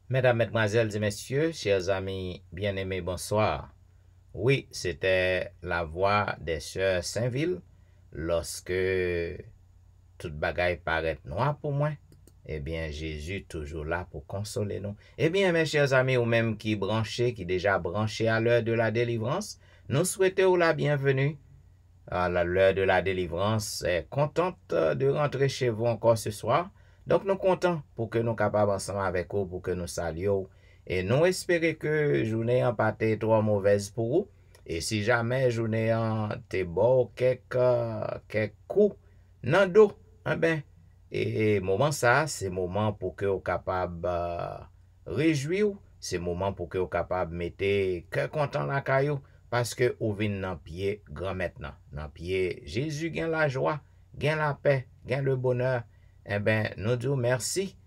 Mesdames, Mesdemoiselles et Messieurs, chers amis bien-aimés, bonsoir. Oui, c'était la voix des sœurs Saint-Ville lorsque toute bagaille paraît noire pour moi. Eh bien, Jésus toujours là pour consoler nous. Eh bien, mes chers amis, ou même qui déjà branchés à l'heure de la délivrance, nous souhaitons la bienvenue à l'heure de la délivrance. Contente de rentrer chez vous encore ce soir. Donc, nous comptons pour que nous capables ensemble avec vous, pour que nous saluions. Et nous espérons que journée en pâté trop mauvaise pour vous. Et si jamais journée en t'es beau, quelques coups dans le dos, eh ben, et moment ça, c'est moment pour que vous capable réjouir. C'est moment pour que vous capable mettre cœur content la caillou. Parce que vous venez dans pied grand maintenant. Dans pied, Jésus gagne la joie, gagne la paix, gagne le bonheur. Eh bien, nous disons merci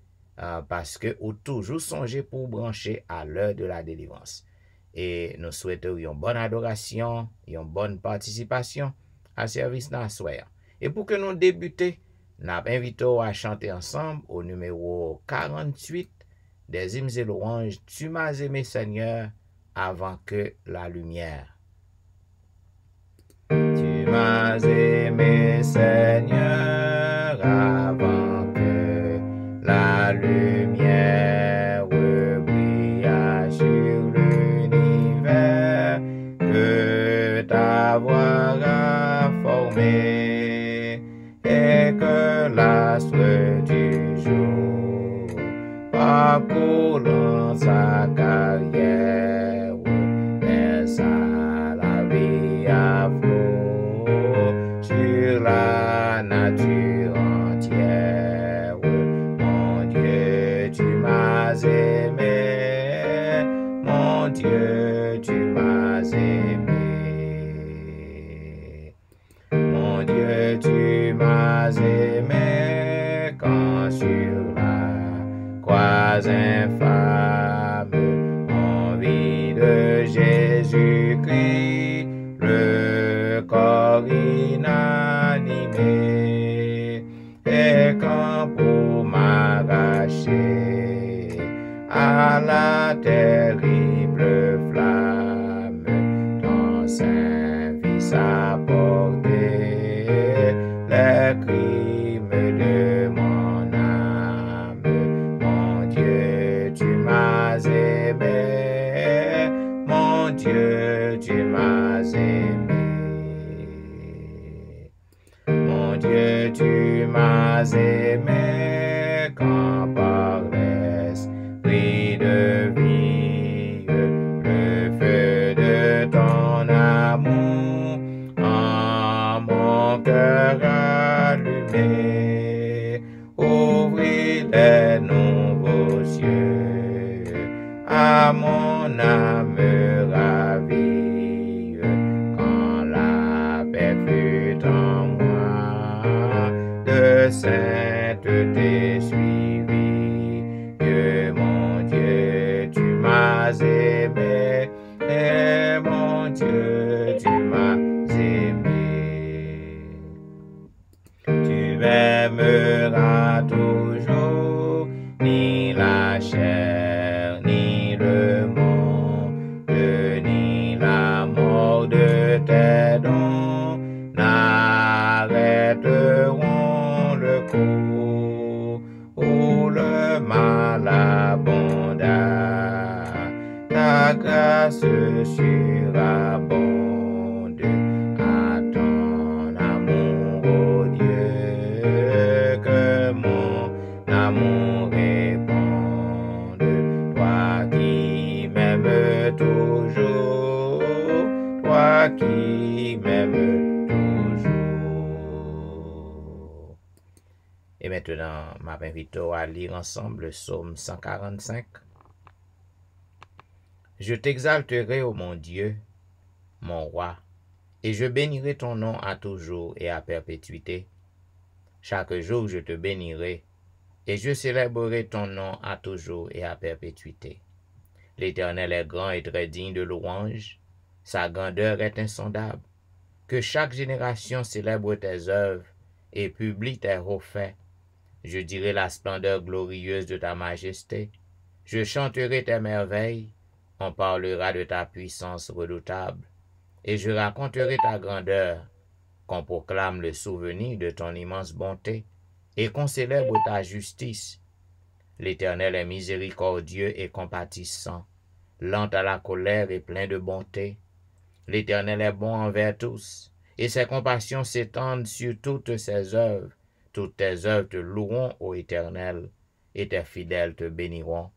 parce que vous toujours songez pour brancher à l'heure de la délivrance. Et nous souhaitons une bonne adoration, une bonne participation à service dans la soirée. Et pour que nous débutions, nous invitons à chanter ensemble au numéro 48 des hymnes et louanges. Tu m'as aimé, Seigneur, avant que la lumière. Tu m'as aimé, Seigneur, avant que la lumière brilla sur l'univers, que ta voix a formé, et que l'astre du jour parcourant sa carrière versa la vie à flot sur la nature entière. Mon Dieu, tu m'as aimé, mon Dieu, tu m'as aimé. Mon Dieu, tu m'as aimé quand sur la croix infâme, en vie de Jésus-Christ, le corps inanimé, et quand pour m'arracher à la terrible flamme, ton saint fils a porté les crimes de mon âme. Mon Dieu, tu m'as aimé, mon Dieu, tu m'as aimé. Mon Dieu, tu m'as aimé quand ouvrit les nouveaux cieux à mon âme ravie. Quand la paix fut en moi, de sainteté suivie. Dieu, mon Dieu, tu m'as aimé, et mon Dieu, tu m'as aimé. Tu m'aimeras toujours, ni la chair, ni le monde, ni la mort de tes dons n'arrêteront le cours où le mal abonda. Ta grâce surabonde à ton amour, ô Dieu, que mon amour réponde. Toi qui m'aimes toujours, toi qui m'aimes toujours. Et maintenant, m'invite à lire ensemble le psaume 145. Je t'exalterai, ô mon Dieu, mon roi, et je bénirai ton nom à toujours et à perpétuité. Chaque jour je te bénirai, et je célébrerai ton nom à toujours et à perpétuité. L'Éternel est grand et très digne de louange, sa grandeur est insondable. Que chaque génération célèbre tes œuvres et publie tes hauts faits. Je dirai la splendeur glorieuse de ta majesté, je chanterai tes merveilles, on parlera de ta puissance redoutable, et je raconterai ta grandeur, qu'on proclame le souvenir de ton immense bonté, et qu'on célèbre ta justice. L'Éternel est miséricordieux et compatissant, lent à la colère et plein de bonté. L'Éternel est bon envers tous, et ses compassions s'étendent sur toutes ses œuvres. Toutes tes œuvres te loueront, ô Éternel, et tes fidèles te béniront.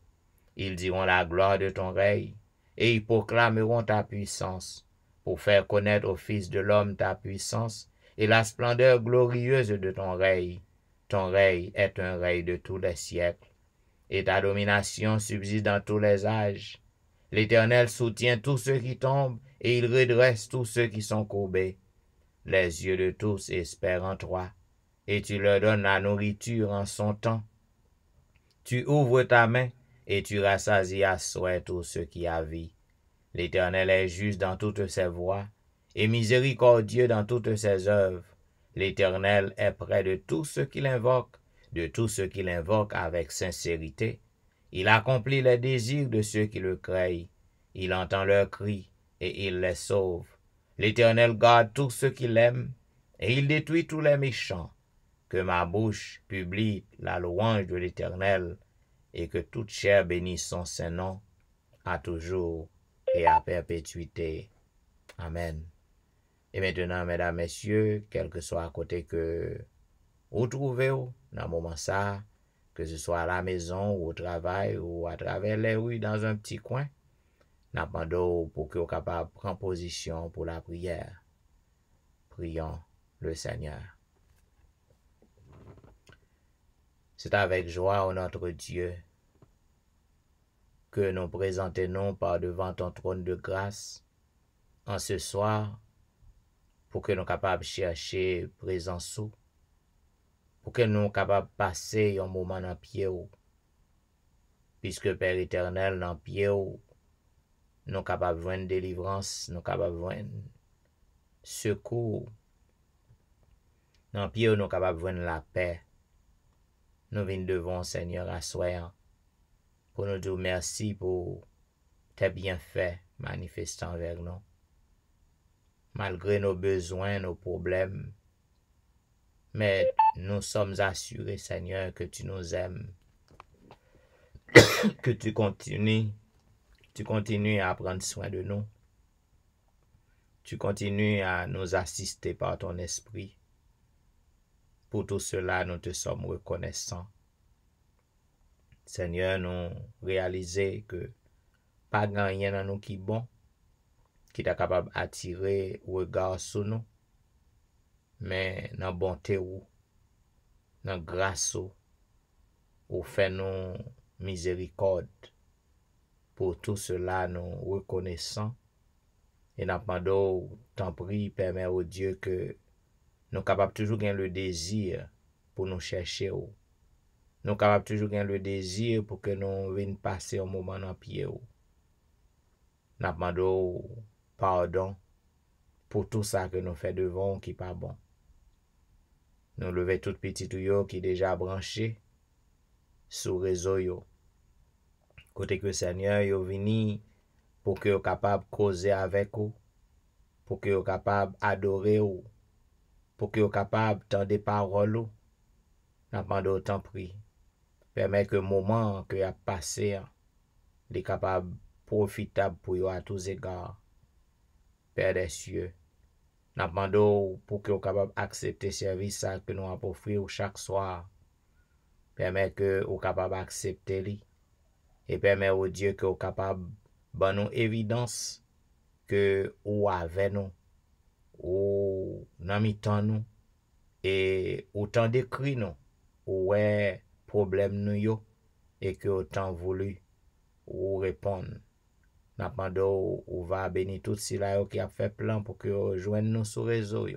Ils diront la gloire de ton règne, et ils proclameront ta puissance, pour faire connaître aux fils de l'homme ta puissance et la splendeur glorieuse de ton règne. Ton règne est un règne de tous les siècles, et ta domination subsiste dans tous les âges. L'Éternel soutient tous ceux qui tombent, et il redresse tous ceux qui sont courbés. Les yeux de tous espèrent en toi, et tu leur donnes la nourriture en son temps. Tu ouvres ta main, et tu rassasies à souhait tous ceux qui a vie. L'Éternel est juste dans toutes ses voies, et miséricordieux dans toutes ses œuvres. L'Éternel est près de tous ceux qui l'invoquent, de tous ceux qui l'invoquent avec sincérité. Il accomplit les désirs de ceux qui le craignent. Il entend leurs cris, et il les sauve. L'Éternel garde tous ceux qui l'aiment, et il détruit tous les méchants. Que ma bouche publie la louange de l'Éternel, et que toute chair bénisse son saint nom, à toujours et à perpétuité. Amen. Et maintenant, mesdames, messieurs, quel que soit à côté que vous trouvez dans le moment ça, que ce soit à la maison ou au travail ou à travers les rues dans un petit coin, nous demandons pour que vous soyez capable de prendre position pour la prière. Prions le Seigneur. C'est avec joie, ô notre Dieu, que nous présentons par devant ton trône de grâce en ce soir, pour que nous soyons capables de chercher présence, pour que nous soyons capables de passer un moment dans pied, puisque Père éternel, dans pied, nous sommes capables de joindre délivrance, nous sommes capables de joindre secours, dans pied, nous sommes capables de joindre la paix. Nous venons devant Seigneur à soir pour nous dire merci pour tes bienfaits manifestant vers nous. Malgré nos besoins, nos problèmes, mais nous sommes assurés, Seigneur, que tu nous aimes, que tu continues à prendre soin de nous, tu continues à nous assister par ton esprit. Pour tout cela, nous te sommes reconnaissants. Seigneur, nous réalisons que pas grand rien dans nous qui est bon, qui est capable d'attirer regard sur nous, mais dans bonté ou, dans grâce ou, ou fais-nous miséricorde. Pour tout cela, nous reconnaissons et nous demandons, t'en prie, permets au Dieu que nous capables toujours gagner le désir pour nous chercher. Nous capables toujours gagner le désir pour que nous venions passer un moment dans pied. Nous demandons pardon pour tout ça que nous faisons devant qui n'est pas bon. Nous levons tout petit tuyau qui est déjà branché sur le réseau. Côté que le Seigneur est venu pour que vous capable de causer avec vous, pour que vous capable d'adorer vous, pour que vous capable d'entendre des paroles. Nous demandons autant prix. Permet que le moment que vous avez passé, est capable profitable pour vous à tous égards. Père des cieux, nous demandons pour que vous capable d'accepter le service que nous avons offert chaque soir. Permet que vous capable d'accepter et permet au Dieu que vous capable de nous évidence que ou avec nous, ou dans mi-temps nous, et autant d'écrit nous, ou est problème nous yo, et que autant voulu ou répondre. Nous demandons ou va bénir tout cela qui a fait plan pour que vous joignent nous sur le réseau.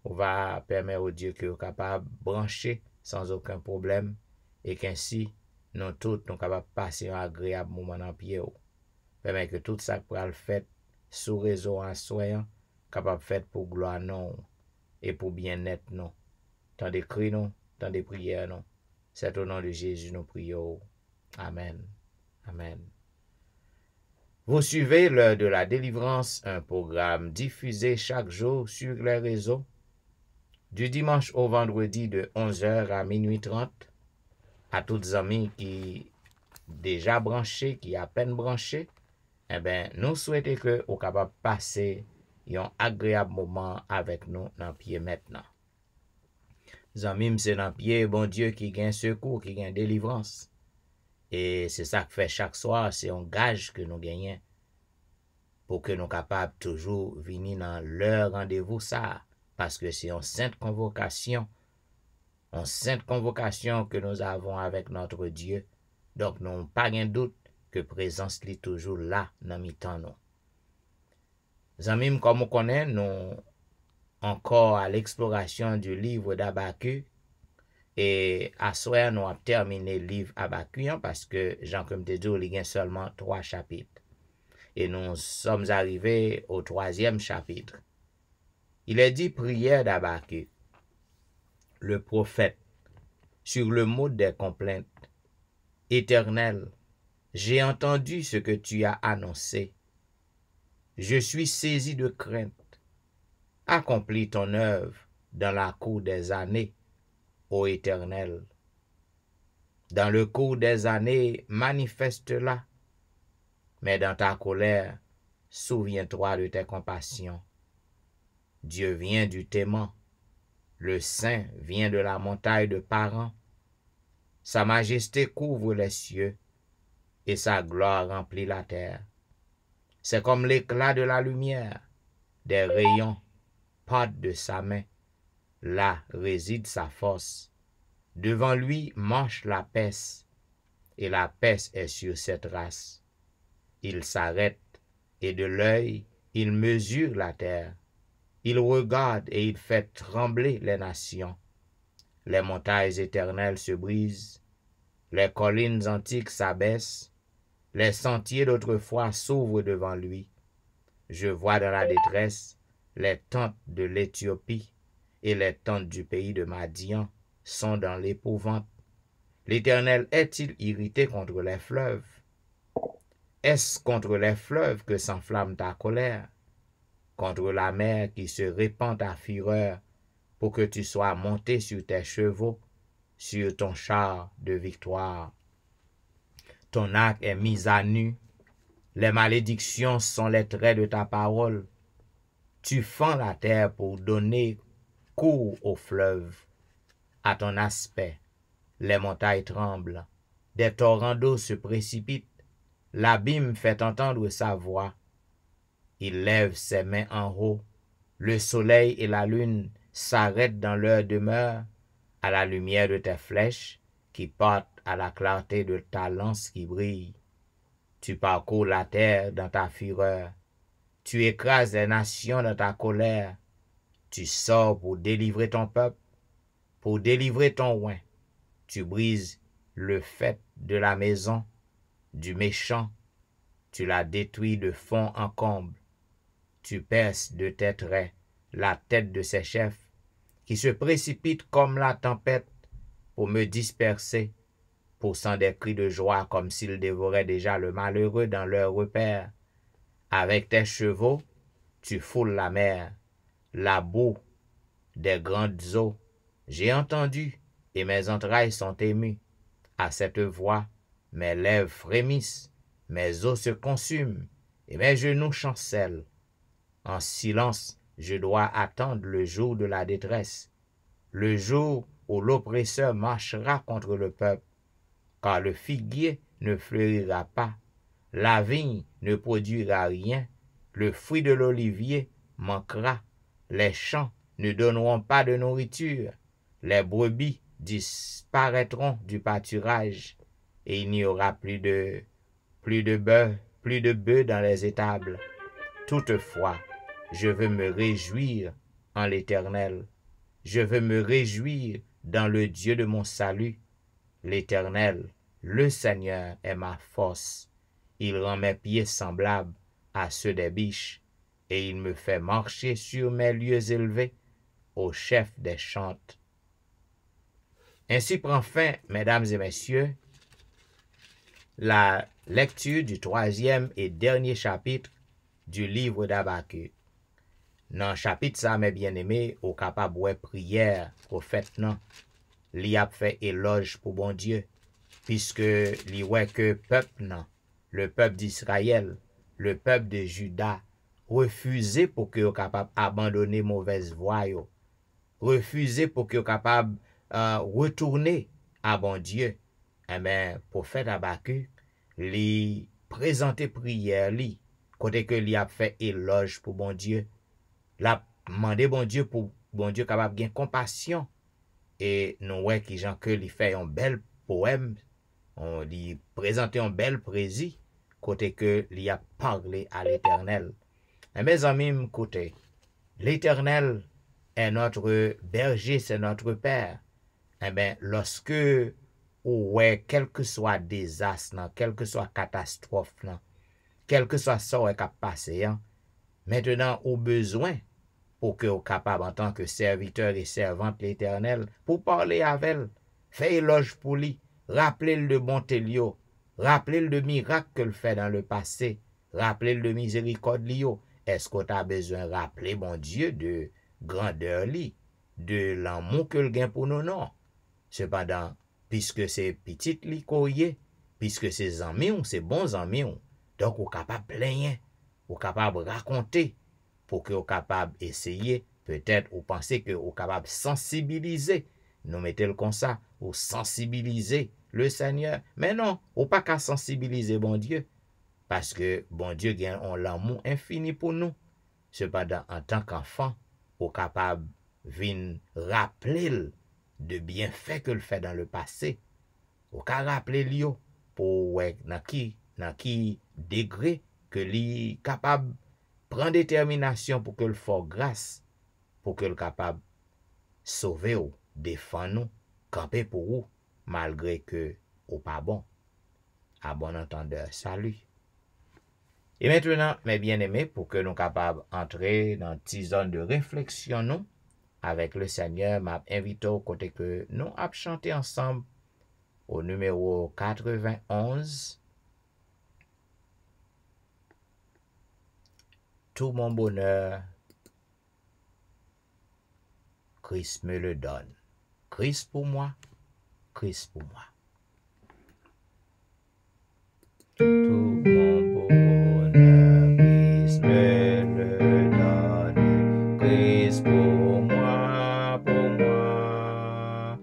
On va permettre au Dieu que vous capable de brancher sans aucun problème et qu'ainsi nous tous nous capables de passer un agréable moment dans pied. Permet que tout ça pour le fait sous réseau en soyant capable de faire pour gloire non et pour bien-être non. Tant de cris non, tant de prières non. C'est au nom de Jésus nous prions. Amen. Amen. Vous suivez l'heure de la délivrance, un programme diffusé chaque jour sur les réseaux, du dimanche au vendredi de 11h à minuit 30. À toutes les amis qui déjà branchés, qui à peine branchés, eh bien, nous souhaitons que vous capable de passer un agréable moment avec nous dans pied maintenant. Amis, c'est dans pied, bon Dieu, qui gagne secours, qui gagne délivrance. Et c'est ça que fait chaque soir, c'est un gage que nous gagnons pour que nous capables toujours venir dans leur rendez-vous ça. Parce que c'est une sainte convocation que nous avons avec notre Dieu. Donc, nous n'avons pas de doute que présence est toujours là dans mi-temps nous. Amis, comme vous connaissez, nous encore à l'exploration du livre d'Habakkuk. Et à soir, nous avons terminé le livre Habakkuk parce que, Jean comme te dit, il y a seulement 3 chapitres. Et nous sommes arrivés au 3e chapitre. Il est dit prière d'Habakkuk, le prophète, sur le mot des complaintes. Éternel, j'ai entendu ce que tu as annoncé. Je suis saisi de crainte. Accomplis ton œuvre dans la cour des années, ô Éternel. Dans le cours des années, manifeste-la. Mais dans ta colère, souviens-toi de tes compassions. Dieu vient du Téman. Le Saint vient de la montagne de Paran. Sa majesté couvre les cieux et sa gloire remplit la terre. C'est comme l'éclat de la lumière, des rayons partent de sa main. Là réside sa force. Devant lui marche la peste, et la peste est sur cette race. Il s'arrête, et de l'œil, il mesure la terre. Il regarde et il fait trembler les nations. Les montagnes éternelles se brisent, les collines antiques s'abaissent, les sentiers d'autrefois s'ouvrent devant lui. Je vois dans la détresse les tentes de l'Éthiopie et les tentes du pays de Madian sont dans l'épouvante. L'Éternel est-il irrité contre les fleuves? Est-ce contre les fleuves que s'enflamme ta colère? Contre la mer qui se répand ta fureur pour que tu sois monté sur tes chevaux, sur ton char de victoire. Ton arc est mis à nu. Les malédictions sont les traits de ta parole. Tu fends la terre pour donner cours aux fleuves. À ton aspect, les montagnes tremblent. Des torrents d'eau se précipitent. L'abîme fait entendre sa voix. Il lève ses mains en haut. Le soleil et la lune s'arrêtent dans leur demeure. À la lumière de tes flèches, qui portent à la clarté de ta lance qui brille. Tu parcours la terre dans ta fureur. Tu écrases les nations dans ta colère. Tu sors pour délivrer ton peuple, pour délivrer ton oint. Tu brises le faîte de la maison du méchant. Tu la détruis de fond en comble. Tu perces de tes traits la tête de ses chefs, qui se précipitent comme la tempête pour me disperser, poussant des cris de joie comme s'ils dévoraient déjà le malheureux dans leur repère. Avec tes chevaux, tu foules la mer, la boue des grandes eaux. J'ai entendu, et mes entrailles sont émues. À cette voix, mes lèvres frémissent, mes os se consument, et mes genoux chancellent. En silence, je dois attendre le jour de la détresse, le jour où l'oppresseur marchera contre le peuple, car le figuier ne fleurira pas, la vigne ne produira rien, le fruit de l'olivier manquera, les champs ne donneront pas de nourriture, les brebis disparaîtront du pâturage, et il n'y aura plus de bœufs dans les étables. Toutefois, je veux me réjouir en l'Éternel. Je veux me réjouir dans le Dieu de mon salut. L'Éternel, le Seigneur, est ma force. Il rend mes pieds semblables à ceux des biches, et il me fait marcher sur mes lieux élevés, au chef des chantes. Ainsi prend fin, mesdames et messieurs, la lecture du 3e et dernier chapitre du livre d'Habakkuk. Dans le chapitre ça, mes bien-aimés, au capable ouais prière prophète non, li a fait éloge pour bon Dieu, puisque li ouais que peuple non, le peuple d'Israël, le peuple de Juda, refusé pour que capable abandonner mauvaise voie yo, refusé pour que capable retourner à bon Dieu. Eh bien, prophète Habakkuk, li présenter prière li, côté que li a fait éloge pour bon Dieu, l'a demandé bon Dieu pour bon Dieu capable de compassion, et nous ouais qui gens que li fait un bel poème, on lui présenter un bel prési, côté que li a parlé à l'Éternel. Et mes amis, côté, l'Éternel est notre berger, c'est notre Père. Eh bien, lorsque ouais, quel que soit désastre, quelle que soit catastrophe, quel que soit ça qui a passé, maintenant, au besoin, pour que vous capable en tant que serviteur et servante de l'Éternel, pour parler avec elle, faire éloge pour lui, rappeler-le de bonté lio, rappeler-le de miracles qu'il fait dans le passé, rappeler-le de miséricorde lio. Est-ce que tu as besoin de rappeler, mon Dieu, de grandeur li, de l'amour que le gain pour nous, non? Cependant, puisque c'est petit li koye, puisque c'est amis ou c'est bons amis, donc vous capable plaigner, vous capable raconter, pour que vous capable essayer, peut-être vous pensez que vous capable sensibiliser, nous mettez-le comme ça, ou sensibiliser le Seigneur, mais non, vous pas qu'à sensibiliser bon Dieu, parce que bon Dieu gagne un l'amour infini pour nous. Cependant, en tant qu'enfant, vous capable vin rappeler de bienfaits que le fait dans le passé, vous capable rappeler lui pour ouais, dans qui degré que li capable prendre détermination pour que le fort grâce, pour que le capable sauver ou défendre nous, camper pour vous, malgré que ou pas bon. À bon entendeur, salut. Et maintenant, mes bien-aimés, pour que nous capables d'entrer dans une petite zone de réflexion, nous, avec le Seigneur, m'a invité au côté que nous avons chanté ensemble au numéro 91. Tout mon bonheur, Christ me le donne. Christ pour moi, Christ pour moi. Tout mon bonheur, Christ me le donne. Christ pour moi, pour moi.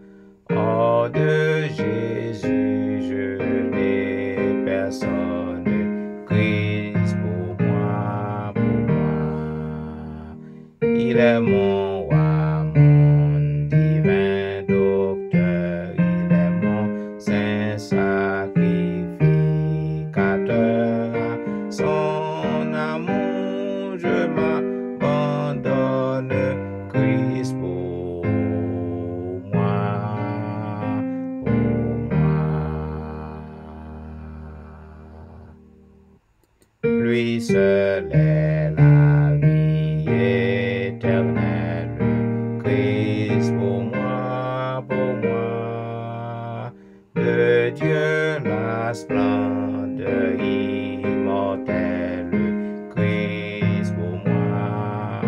Hors de Jésus, je n'ai personne. Christ pour moi, pour moi. Il est mon roi, mon divin docteur. Il est mon sacrificateur. À son amour, je m'abandonne, Christ pour moi, Lui seul est la vie éternelle, Christ pour moi, de Dieu la splendeur immortelle, Christ pour moi.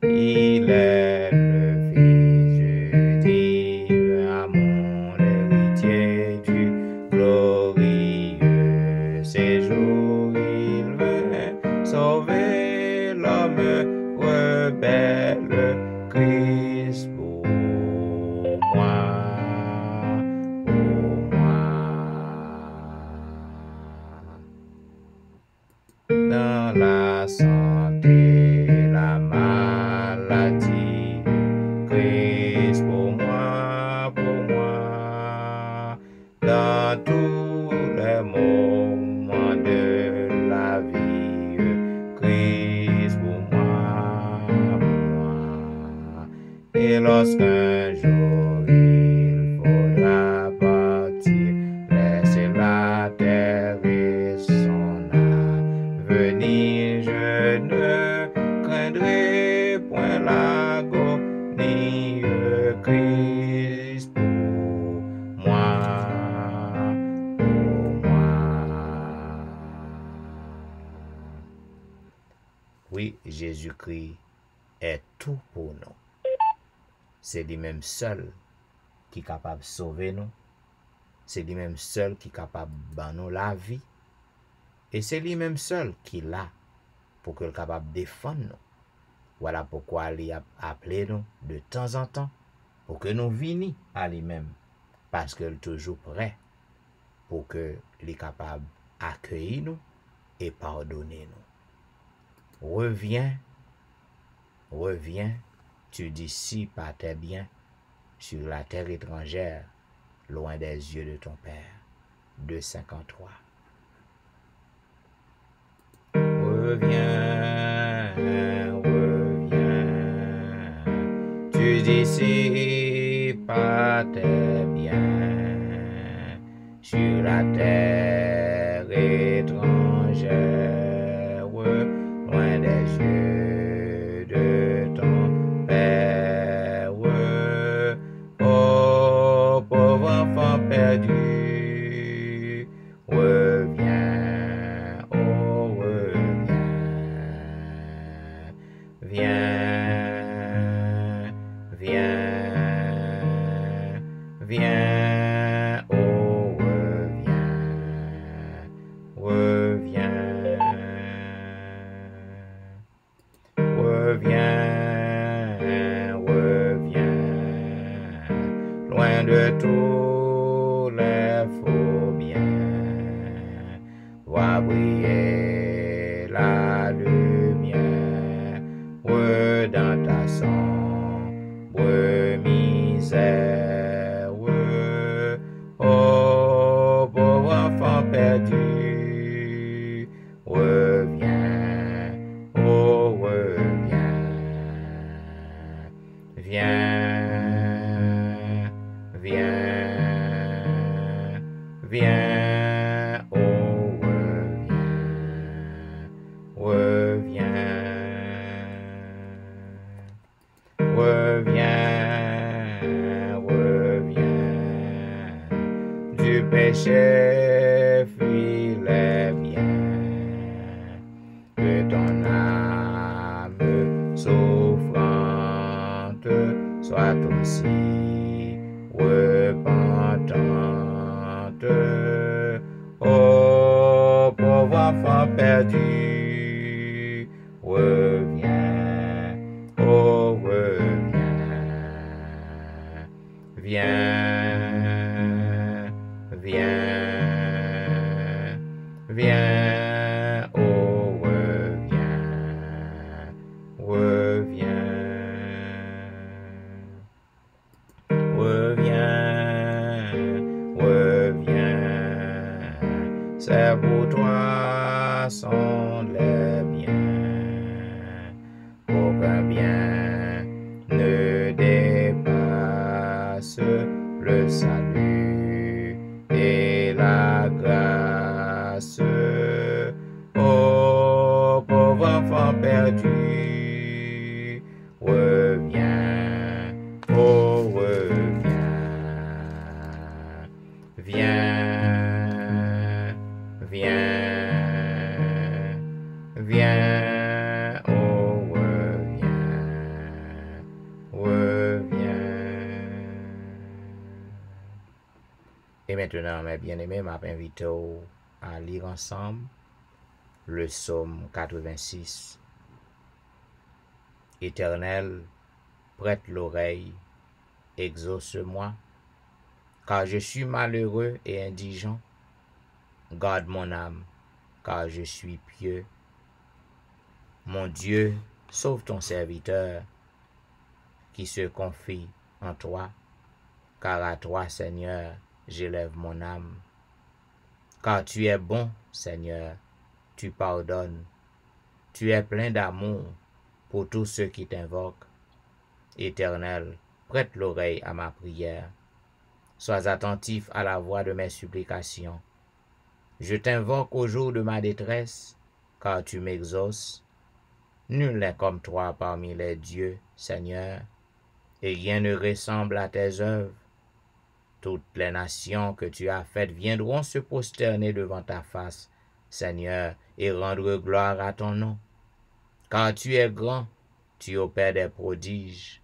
Il est le Fils du divin, mon héritier du glorieux séjour. Il veut sauver l'homme rebelle, Christ pour moi. Dans la santé, la maladie, Christ pour moi, dans tous les moments de la vie, Christ pour moi. Et lorsqu'un jour il faudra partir, laisser la terre et son avenir, je ne craindrai point l'agonie, Christ pour moi. Oui, Jésus-Christ est tout pour nous. C'est lui-même seul qui est capable de sauver nous. C'est lui-même seul qui est capable de donner nous la vie. Et c'est lui-même seul qui est là pour qu'il soit capable de défendre nous. Voilà pourquoi il a appelé nous de temps en temps pour que nous venions à lui-même. Parce qu'il est toujours prêt pour qu'il soit capable d'accueillir nous et pardonner nous. Reviens, tu dissipes à tes biens sur la terre étrangère, loin des yeux de ton Père. 2:53. Reviens, tu dissipes à tes biens sur la terre étrangère, loin des yeux de ton Père. Oh, pauvre enfant perdu, reviens, oh reviens, viens, oh reviens, loin de tous les faux biens, vois briller la lumière, dans ta sombre misère. Oh, pauvre enfant perdu, reviens, oh reviens, viens, oh reviens, du péché fuis les biens, que ton âme souffrante soit aussi repentante. Oh, pauvre enfant perdu, reviens, oh reviens, viens, oh reviens, reviens, c'est pour toi sont les biens. Aucun bien ne dépasse le salut et la grâce. Ô pauvre enfant perdu, reviens, oh reviens, viens, viens, viens, oh reviens, reviens. Et maintenant, mes bien-aimés, m'invite à lire ensemble le psaume 86. Éternel, prête l'oreille, exauce-moi, car je suis malheureux et indigent. Garde mon âme, car je suis pieux. Mon Dieu, sauve ton serviteur, qui se confie en toi, car à toi, Seigneur, j'élève mon âme. Car tu es bon, Seigneur, tu pardonnes, tu es plein d'amour pour tous ceux qui t'invoquent. Éternel, prête l'oreille à ma prière. Sois attentif à la voix de mes supplications. Je t'invoque au jour de ma détresse, car tu m'exauces. Nul n'est comme toi parmi les dieux, Seigneur, et rien ne ressemble à tes œuvres. Toutes les nations que tu as faites viendront se prosterner devant ta face, Seigneur, et rendre gloire à ton nom. Car tu es grand, tu opères des prodiges.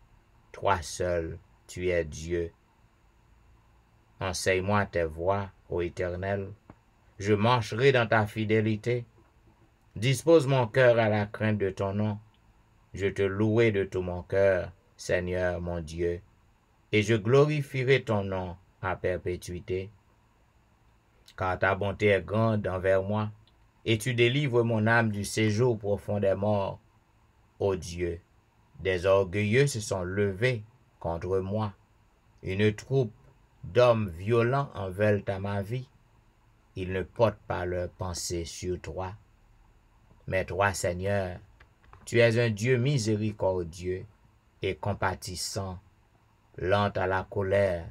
Toi seul, tu es Dieu. Enseigne-moi tes voies, ô Éternel. Je marcherai dans ta fidélité. Dispose mon cœur à la crainte de ton nom. Je te louerai de tout mon cœur, Seigneur mon Dieu, et je glorifierai ton nom à perpétuité. Car ta bonté est grande envers moi, et tu délivres mon âme du séjour profond des morts. Ô Dieu, des orgueilleux se sont levés contre moi. Une troupe d'hommes violents en veulent à ma vie. Ils ne portent pas leurs pensées sur toi. Mais toi, Seigneur, tu es un Dieu miséricordieux et compatissant, lent à la colère,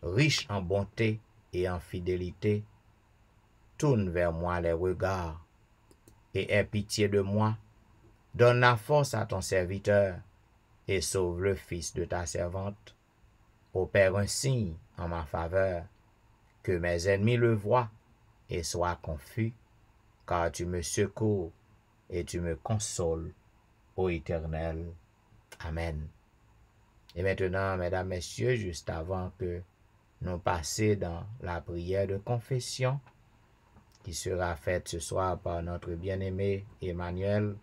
riche en bonté et en fidélité. Tourne vers moi les regards et aie pitié de moi. Donne la force à ton serviteur et sauve le fils de ta servante. Opère un signe en ma faveur, que mes ennemis le voient et soient confus, car tu me secours et tu me consoles, ô Éternel. Amen. Et maintenant, mesdames, messieurs, juste avant que nous passions dans la prière de confession, qui sera faite ce soir par notre bien-aimé Emmanuel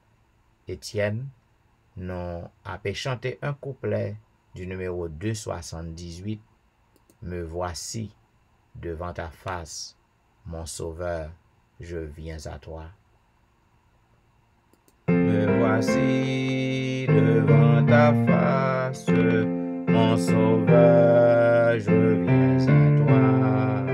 Etienne, nous avons chanté un couplet du numéro 278, « Me voici devant ta face, mon sauveur, je viens à toi. » Me voici devant ta face, mon sauveur, je viens à toi.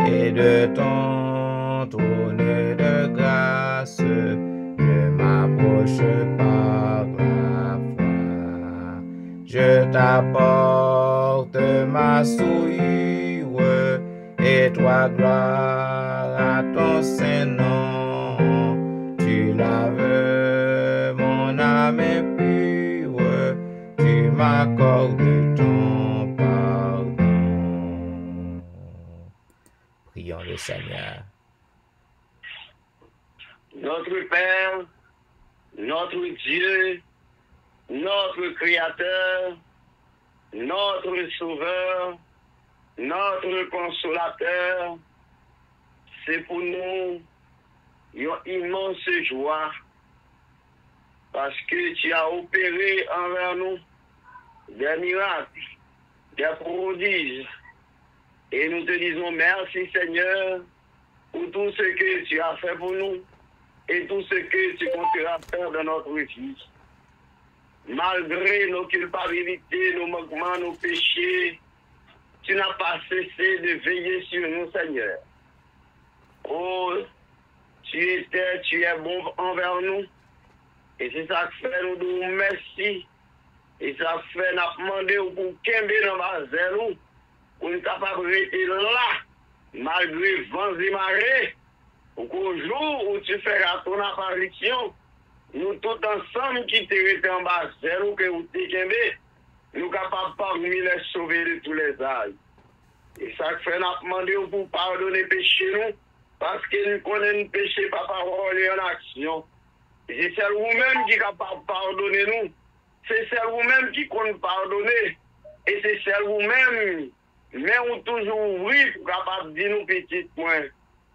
Et de ton trône de grâce, je m'approche par la foi. Je t'apporte ma souillure, et toi, gloire à ton Saint-Nom. Tu laves mon âme impure, tu m'accordes ton pardon. Prions le Seigneur. Notre Père, notre Dieu, notre Créateur, notre Sauveur, notre Consolateur, c'est pour nous une immense joie parce que tu as opéré envers nous des miracles, des prodiges. Et nous te disons merci Seigneur pour tout ce que tu as fait pour nous et tout ce que tu compteras faire dans notre vie. Malgré nos culpabilités, nos manquements, nos péchés, tu n'as pas cessé de veiller sur nous, Seigneur. Oh, tu es bon envers nous. Et c'est ça que fait nous disons merci. Et ça fait nous demander pour Kembe dans la zéro, pour nous capables de rester là, malgré vents et marées, pour qu'au jour où tu feras ton apparition, nous tous ensemble qui te restent en bas zéro, que vous te Kembe, nous capables parmi les sauver de tous les âges. Et ça fait nous demander pour pardonner péché nous, parce que nous connaissons péché par parole et en action. C'est celle vous-même qui est capable de pardonner nous. C'est celle vous-même qui compte pardonner. Et c'est celle vous-même, mais on toujours ouvrir pour capable de dire nous petits points.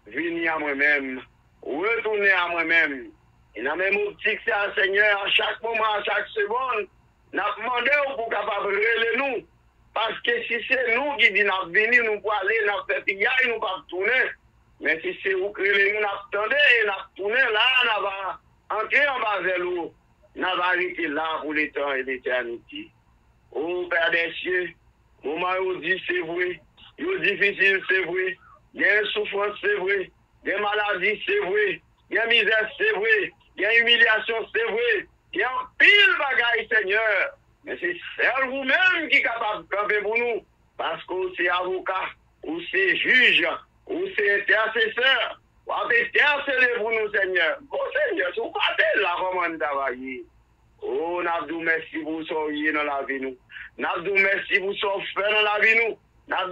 Venez à moi-même. Retournez à moi-même. Et dans la même optique, c'est à Seigneur, à chaque moment, à chaque seconde, nous demandons pour capable de relever nous. Parce que si c'est nous qui disons nous venir, nous pour aller, nous faire pillaille, nous pas tourner. Mais si c'est vous qui nous attendez et nous tourner là, nous va entrer en bas vers l'eau. Nous allons arrêter là pour les temps et l'éternité. Oh Père des cieux, moment où dit c'est vrai, où difficile c'est vrai, il y a une souffrance c'est vrai, il y a une maladie c'est vrai, il y a une misère c'est vrai, il y a une humiliation c'est vrai, il y a un pile bagaille Seigneur. Mais c'est seul vous-même qui est capable de camper pour nous, parce que c'est avocat, ou c'est juge, ou c'est intercesseur. Vous avez intercédé pour nous, Seigneur. Bon, Seigneur, si vous partez là, comment nous travailler? Oh, nous merci pour ce que dans la vie, nous. Nous merci pour ce que fait dans la vie, nous.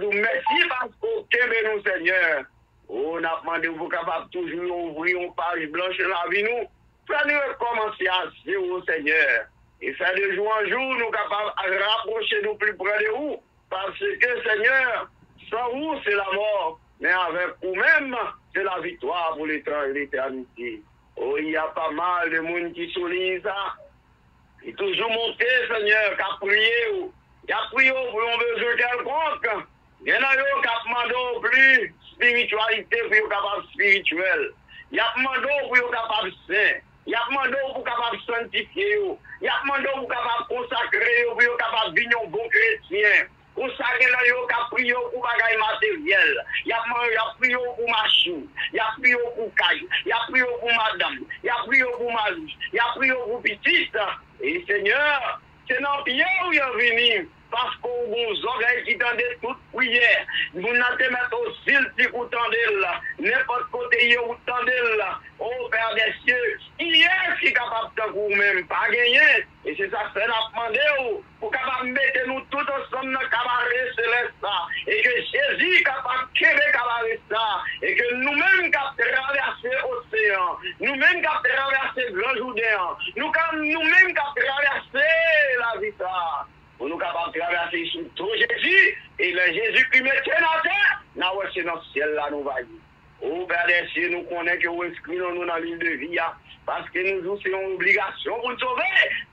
Nous merci parce que vous nous, Seigneur. Oh, nous demandé vous capable toujours ouvrir une page blanche dans la vie, nous. Faites-nous recommencer à zéro, Seigneur. Et faire de jour en jour, nous capables de rapprocher nous plus près de vous. Parce que, Seigneur, sans vous, c'est la mort. Mais avec vous-même, c'est la victoire pour l'éternité. Oh, il y a pas mal de monde qui souligne ça. Il est toujours monté, Seigneur, qui a prié. Il a prié pour un besoin quelconque. Il y en a qui a demandé plus spiritualité pour être capable spirituel. Il a demandé pour être capable saint. Il a demandé pour être capable sanctifier. Il a demandé pour être capable consacrer, pour être capable devenir un bon chrétien. Consacrer là, il a prié pour bagaille matériel. Il a prié pour machine. Il a prié pour caille. Il a prié pour madame. Il a prié pour mari. Il a prié pour petite. Et Seigneur, c'est dans le pied où il est venu. Parce qu'on vous oreilles qui tendent toute prière. Vous n'avez mettre au cil si vous tendez là. N'importe côté où vous tendez là. Oh Père des cieux, qui est qui est capable de vous-même, pas gagner. Et c'est ça que c'est la demande pour capable mettre nous tous ensemble dans le cabaret céleste. Et que Jésus est capable de créer le cabaret ça. Et que nous-mêmes capable de traverser l'océan. Nous-mêmes capable de traverser le grand Jourdain. Nous-mêmes capable de traverser la vie ça. Pour nous capables de traverser sous tout Jésus, et le Jésus qui met dans terre, nous sommes dans le ciel là, nous va dire. Oh Père des cieux, nous connaissons que vous inscrivez nous dans l'île de vie, parce que nous avons une obligation pour nous sauver,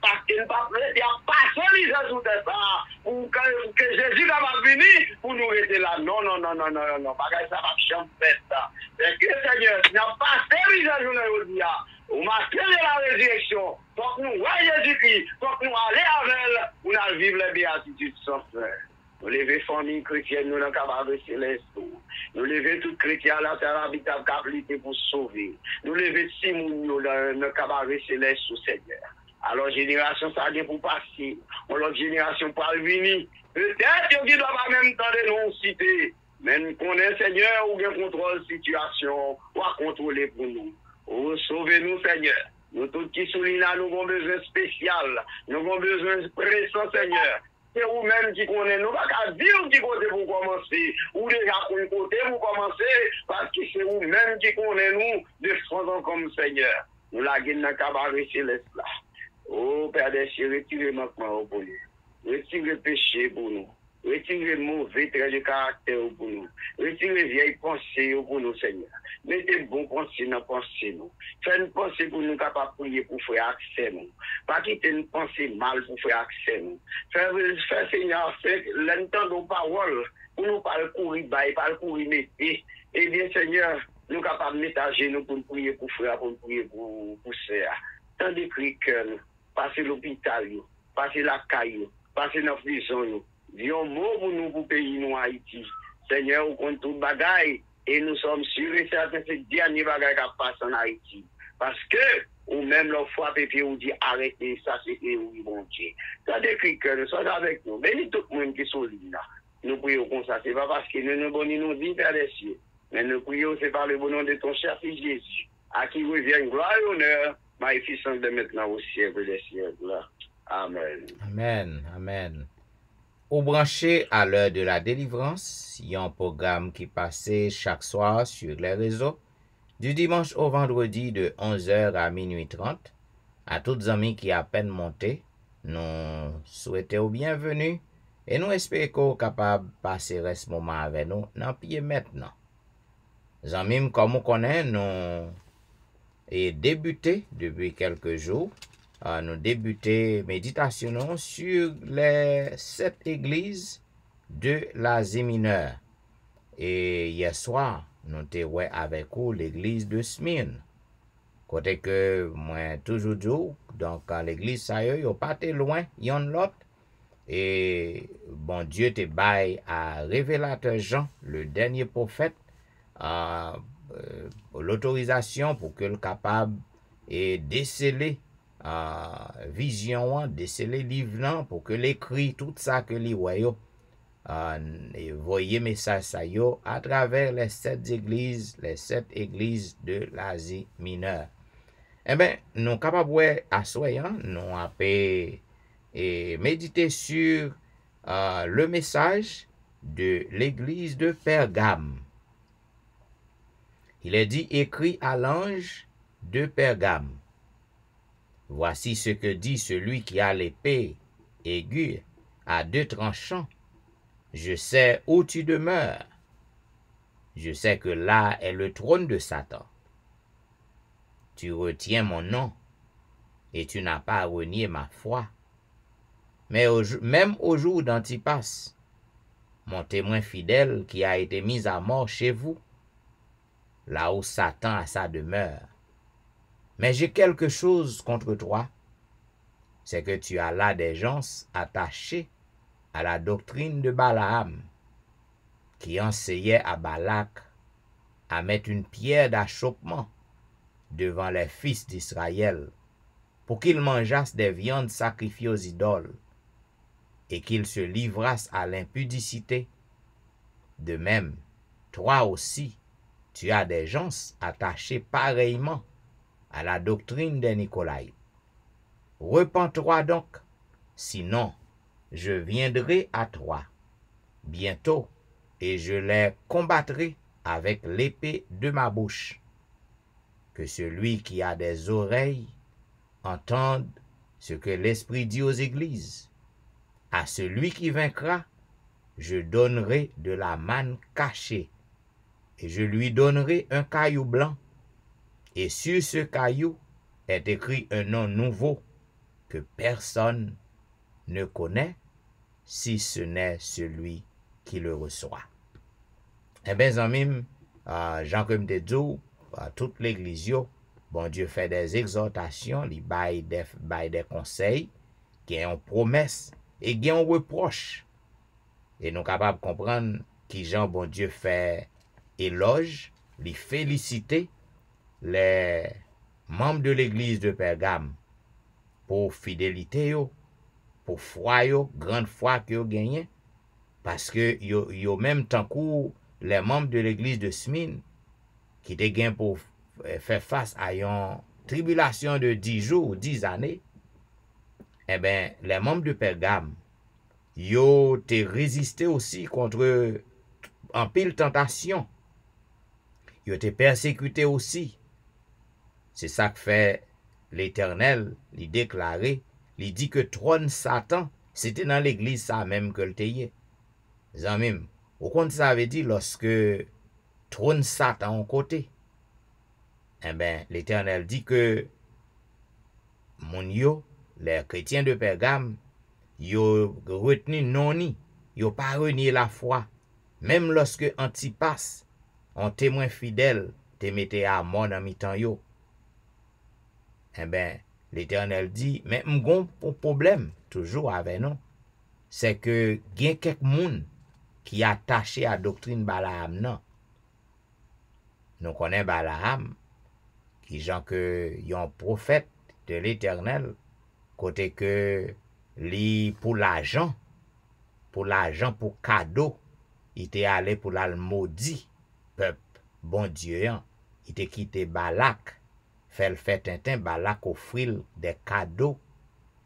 parce que nous ne pouvons pas passer les gens de ça, pour que Jésus va venir pour nous rester là. Non, non, non, non, non, non, parce que ça va changer ça. C'est que Seigneur, si nous n'avons pas passé les gens de la au marqué de la résurrection, faut que nous voyons Jésus-Christ, faut que nous allions avec elle, pour nous vivre les béatitudes sans frère. Nous lever famille chrétienne, nous n'avons pas céleste. Nous lever tout chrétien à la terre habitable capacité pour sauver. Nous lever Simon dans le cabaret céleste sous Seigneur. Alors, génération, ça vient pour passer. L'autre génération pour venir. Peut-être qu'il ne doit pas même temps de nous citer. Mais nous connaissons Seigneur ou bien contrôle la situation, ou à contrôler pour nous. Oh, sauvez-nous, Seigneur. Nous tous qui soulignent là, nous avons besoin spécial. Nous avons besoin pressant, Seigneur. C'est vous-même qui connaissez. Nous ne pouvons pas dire qui côté pour commencer. Ou déjà pour un côté pour commencer. Parce que c'est vous-même qui connaissez nous de façon comme Seigneur. Nous la guine dans le cabaret céleste là. Oh, Père des cieux, retirez maintenant pour nous. Retirez le péché pour nous. Retirez le mauvais trait de caractère pour nous. Retirez les vieilles pensées pour nous, Seigneur. Mettez bon pensée dans la pensée, nous. Faites une pensée pour nous capables de prier pour faire accès, nous. Pas quitter une pensée mal pour faire accès, nous. Faire Seigneur, faire l'entendre nos paroles, pour nous pas le courir, pas le courir, métier. Eh bien, Seigneur, nous capables de mettre à genoux pour prier pour frère, pour prier pour sœur. Tant de cris cœur, passer l'hôpital, passer la caille, passer dans la prison, dis un mot pour nous, pour pays, nous, Haïti. Seigneur, on compte tout bagaille. Et nous sommes sûrs et certains que c'est le dernier bagage qui passe en Haïti. Parce que, ou même leur frappe et puis on dit arrêtez, ça c'est oui, bon Dieu. Ça décrit que nous sommes avec nous. Bénis tout le monde qui sont là. Nous prions comme ça. C'est pas parce que nous nous bonnons nos vies, Père des cieux. Mais nous prions, c'est par le bon nom de ton cher Fils Jésus, à qui revient gloire et honneur, magnificence de maintenant au siècle des siècles. Amen. Amen. Amen. Au branché à l'heure de la délivrance, il y a un programme qui passait chaque soir sur les réseaux, du dimanche au vendredi de 11h à minuit 30. À toutes les amis qui à peine monté, nous souhaitons bienvenue et nous espérons qu'on est capable de passer ce moment avec nous dans pied maintenant. Amis, comme on connaît, nous et débuté depuis quelques jours. Nous débuté méditation sur les 7 églises de l'Asie mineure. Et hier soir, nous étions avec vous l'église de Smyrne. Côté que moi toujours dit, donc l'église ça y a pas été loin, yon l'autre. Et bon Dieu te bail à révélateur Jean, le dernier prophète, l'autorisation pour que le capable et déceler vision, déceler livre pour que l'écrit tout ça que li voyo et voyez message ça yo à travers les 7 églises de l'Asie mineure. Eh bien, nous capables à soyant, nous avons méditer sur le message de l'église de Pergame. Il est dit écrit à l'ange de Pergame. Voici ce que dit celui qui a l'épée aiguë à 2 tranchants. Je sais où tu demeures. Je sais que là est le trône de Satan. Tu retiens mon nom et tu n'as pas renié ma foi. Mais même au jour d'Antipas, mon témoin fidèle qui a été mis à mort chez vous, là où Satan a sa demeure. Mais j'ai quelque chose contre toi, c'est que tu as là des gens attachés à la doctrine de Balaam, qui enseignait à Balak à mettre une pierre d'achoppement devant les fils d'Israël, pour qu'ils mangeassent des viandes sacrifiées aux idoles, et qu'ils se livrassent à l'impudicité. De même, toi aussi, tu as des gens attachés pareillement à la doctrine des Nicolaïtes. Repens-toi donc, sinon je viendrai à toi bientôt, et je les combattrai avec l'épée de ma bouche. Que celui qui a des oreilles entende ce que l'Esprit dit aux églises. À celui qui vaincra, je donnerai de la manne cachée, et je lui donnerai un caillou blanc, et sur ce caillou est écrit un nom nouveau que personne ne connaît, si ce n'est celui qui le reçoit. Eh bien, amis, Jean comme te dit, toute l'église, bon Dieu fait des exhortations, il baille des conseils, qui ont promesse et qui ont reproche. Et nous sommes capables de comprendre qui Jean bon Dieu fait éloge, les féliciter les membres de l'église de Pergame pour fidélité, pour foi, grande foi que vous gagnez, parce que yo même tant que les membres de l'église de Smyrne qui te gagnent pour faire face à une tribulation de 10 jours ou 10 années, eh bien, les membres de Pergame, yo te résisté aussi contre en pile tentation. Yo te persécuté aussi. C'est ça que fait l'Éternel, il déclaré, il dit que trône Satan, c'était dans l'église ça même que le teye. Zamim, au compte ça veut dire lorsque trône Satan en côté. Eh bien, l'Éternel dit que mon yo, les chrétiens de Pergame, yo retenu non-ni, yo pas renié la foi. Même lorsque Antipas, un témoin fidèle, te mette à mort dans mi-temps yo. Eh bien, l'Éternel dit, mais m'gon problème, toujours avec nous, c'est que gen quelques moun qui attaché à doctrine Balaam non. nous connaissons Balaam, qui gens que yon prophète de l'Éternel, côté que li pour l'argent, pour cadeau, il était allé pour la maudit peuple, bon Dieu, hein. Il était quitté Balak, fait le fait Tintin, Balak offrir des cadeaux,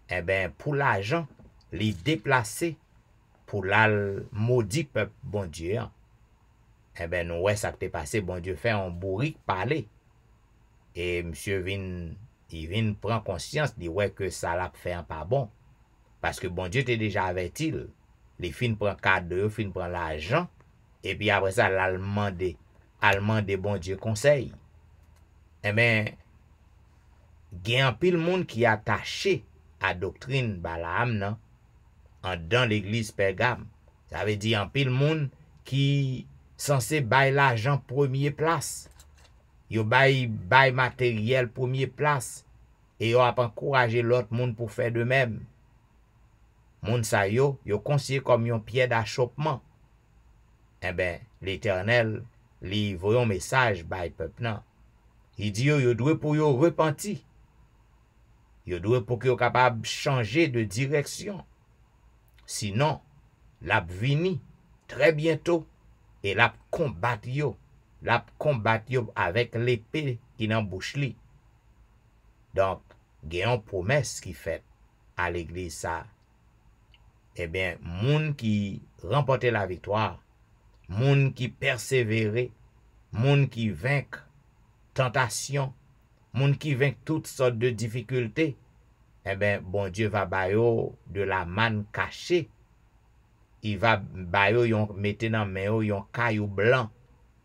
eh ben pour l'argent, li déplacé pour la maudit peuple, bon Dieu, hein. Eh ben nous ouais ça qui t'est passé, bon Dieu fait un bourrique parler. Et monsieur il vient prendre conscience, dit ouais que ça l'a fait un pas bon. Parce que bon Dieu t'est déjà averti. Les fins prend cadeau, fin prend l'argent. Et puis après ça, l'allemand des bon Dieu conseil. Eh bien, il y a un pile monde qui est attaché à la doctrine Balaam dans l'église Pergame. Ça veut dire un pile monde qui censé bailler l'argent premier place. Yo bail matériel premier place. Et yo a encouragé l'autre monde pour faire de même. Moun sa yo conseillé comme un pied d'achoppement. Eh ben, l'Éternel li voyon message bay peuple nan. Il dit yo doit pour yo repenti. Yo doit pour que yo capable changer de direction. Sinon, l'a vini très bientôt et l'a combattre yo avec l'épée qui nan bouche li. Donc, gen yon promesse qui fait à l'église ça. Eh bien, moun qui remporte la victoire, moun qui persévère, moun qui vainc tentation, moun qui vainc toutes sortes de difficultés, eh bien, bon Dieu va bayo de la manne cachée. Il va bayo yon mette dans main yon caillou blanc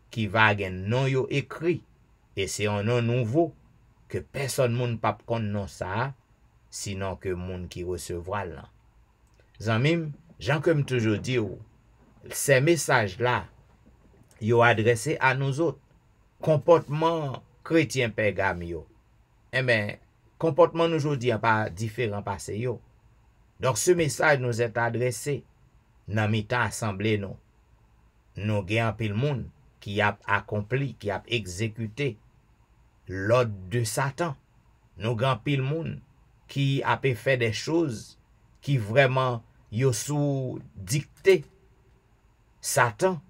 qui va gen non yo écrit. Et c'est un nom nouveau que personne moun pa kon non ça, sinon que moun qui recevra là. Zanmim, Jean comme toujours dit, ces messages-là, yo adressés à nous autres. Comportement chrétien Pergame yo. Eh bien, comportement nous aujourd'hui n'est pas différent passé yo. Donc ce message nous est adressé dans mi-temps assemblée nous. Nous gagnons pile monde qui a accompli, qui a exécuté l'ordre de Satan. Nous gagnons pile monde qui a fait des choses qui vraiment yo sous dicté Satan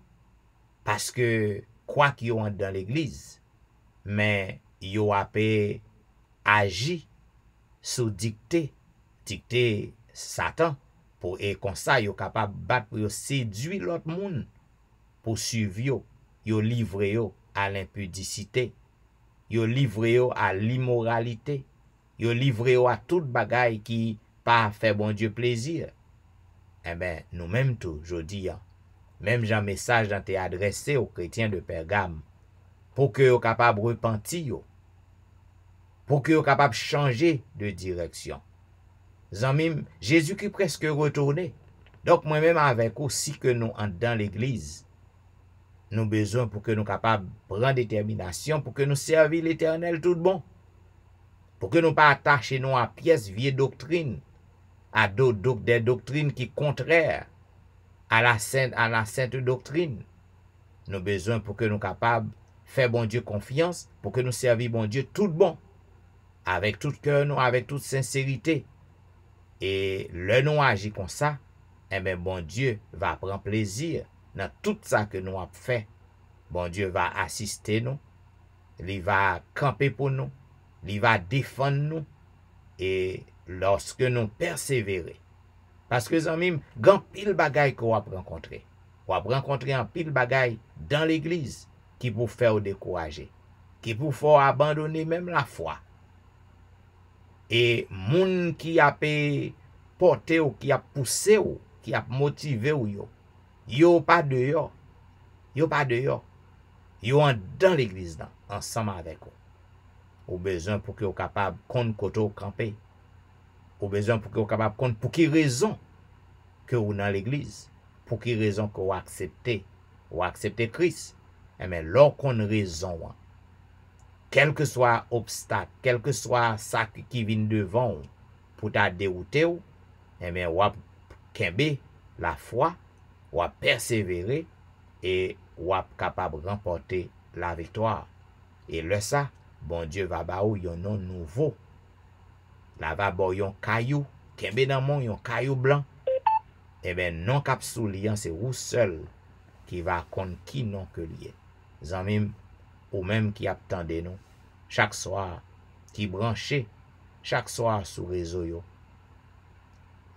parce que quoi qu'ils ont dans l'église mais yo a agi sous dicté Satan pour et comme ça yo capable battre pour yo séduire l'autre monde pour suivre yo livrer yo à l'impudicité, yo livrer yo à l'immoralité, yo livrer yo à toute bagaille qui pas fait bon Dieu plaisir. Eh bien, nous-mêmes tout, jodi, même Jean message dans te adressé aux chrétiens de Pergame, pour que vous capable de repentir, pour que vous capable de changer de direction. Zanmim, Jésus-Christ presque retourné. Donc, moi-même avec aussi que nous entrons dans l'église, nous besoin pour que nous capables de prendre détermination, pour que nous servir l'Éternel tout bon, pour que nous pas attacher nous à pièces vieilles doctrines, à des doctrines qui contraires à la sainte doctrine. Nous besoin pour que nous capables de faire bon Dieu confiance, pour que nous servir bon Dieu tout bon, avec tout cœur, nous, avec toute sincérité. Et le nous agit comme ça, eh bien bon Dieu va prendre plaisir dans tout ça que nous avons fait. Bon Dieu va assister nous, il va camper pour nous, il va défendre nous, et lorsque nous persévérer. Parce que zanmim, grand pile bagay qu'on va rencontrer. On va rencontrer un pile bagay dans l'église qui pour faire décourager, qui pour faire abandonner même la foi. Et moun qui a porté ou qui a poussé ou qui a motivé ou yo pas dehors. Yo pas dehors. Yo dans l'église ensemble avec vous. Ou besoin pour que vous capable compte côté camper. Ou besoin pour que vous capable compte pour qui raison que vous dans l'église, pour qui raison que vous acceptez Christ. Et mais lors qu'on raison, quel que soit obstacle, quel que soit ça qui vient devant pour ta dérouter, et bien ou kembe la foi, ou persévérer et ou capable remporter la victoire. Et le ça, bon Dieu va ba ou yon nom nouveau. La va bo yon caillou, kembe dans mon yon caillou blanc. Eh ben non cap sou lian, c'est ou seul qui va connaître qui non que lié. Zanmim, ou même qui attendez nous, chaque soir, qui branché, chaque soir sur réseau yo.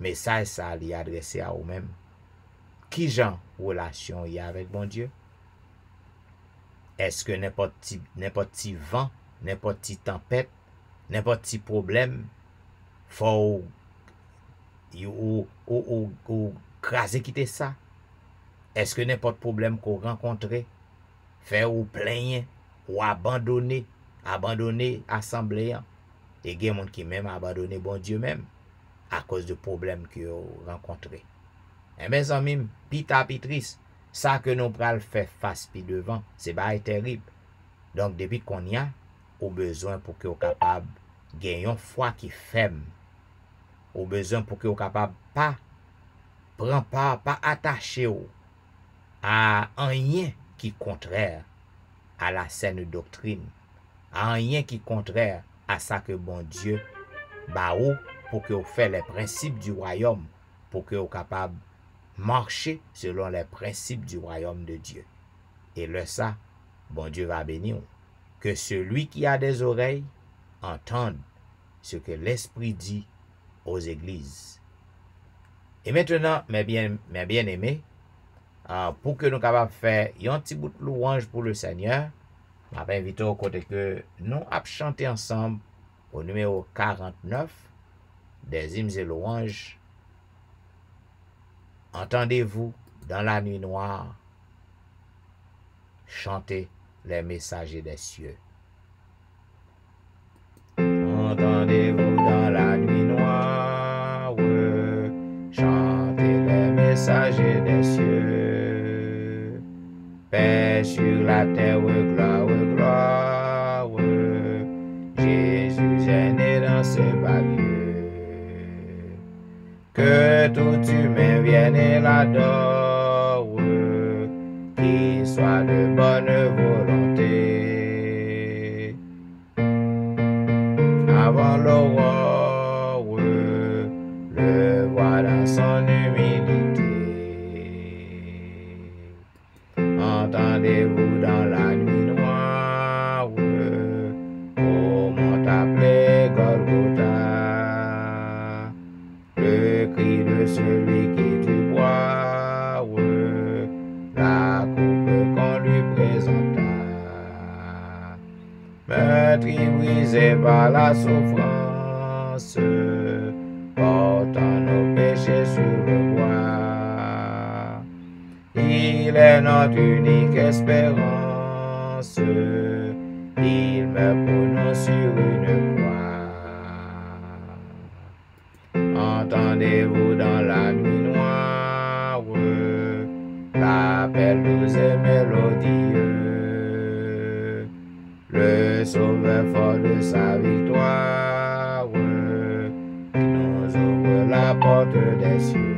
Message ça li adressé à ou même. Qui genre relation y a avec bon Dieu? Est-ce que n'importe petit vent, n'importe petit tempête, n'importe petit problème, faut ou craser quitter ça? Est-ce que n'importe problème qu'on rencontre, fait ou plaigner, ou abandonner assemblée, et il y a des gens qui même abandonné bon Dieu même, à cause de problèmes que vous rencontrez. Et mes amis, pita pitris, ça que nous pral faire face pi devant, c'est pas terrible. Donc, depuis qu'on y a, au besoin pour que vous capable gagner une foi qui ferme. Au besoin pour que vous capable pas attacher à rien qui contraire à la saine doctrine, à rien qui contraire à ça que bon Dieu ba ou pour que vous fassiez les principes du royaume, pour que vous capable marcher selon les principes du royaume de Dieu. Et le ça, bon Dieu va bénir. Que celui qui a des oreilles entende ce que l'Esprit dit aux églises. Et maintenant, mes bien-aimés, pour que nous capables de faire un petit bout de louange pour le Seigneur, je vais inviter au côté que nous allons chanter ensemble au numéro 49 des hymnes et louanges. Entendez-vous dans la nuit noire chanter les messagers des cieux. Entendez-vous dans la nuit noire chanter les messagers des cieux. Paix sur la terre, gloire, gloire. Jésus est né dans ce bas lieu. Que tout humain vienne et l'adore, qu'il soit de bonne volonté. Avant l'aurore, le voir dans son humilité. Entendez-vous dans la nuit noire, au mont appelé Golgotha, le cri de celui qui du bois, la coupe qu'on lui présenta. Meurtri, brisé par la souffrance, portant nos péchés sur le bois. Il est notre unique espérance, il meurt pour nous sur une croix. Entendez-vous dans la nuit noire, l'appel douce et mélodieux, le sauveur fort de sa victoire, qui nous ouvre la porte des cieux.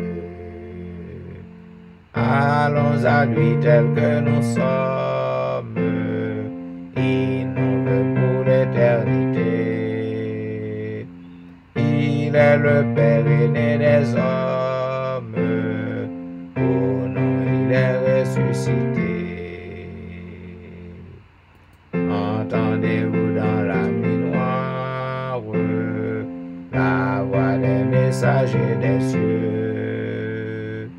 Allons à lui tel que nous sommes, il nous veut pour l'éternité. Il est le Père aîné des hommes, pour nous il est ressuscité. Entendez-vous dans la nuit noire, la voix des messagers des cieux.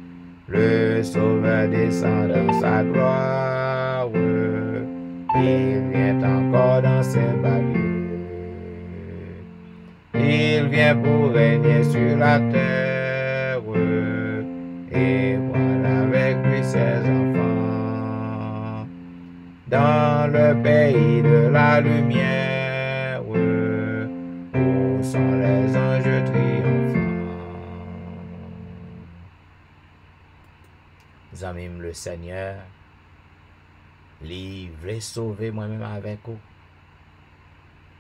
Le Sauveur descend dans sa gloire, il vient encore dans ses bas lieux. Il vient pour régner sur la terre, et voilà avec lui ses enfants. Dans le pays de la lumière, où sont les anges triomphants. Zamim le Seigneur, il veut sauver moi-même avec vous.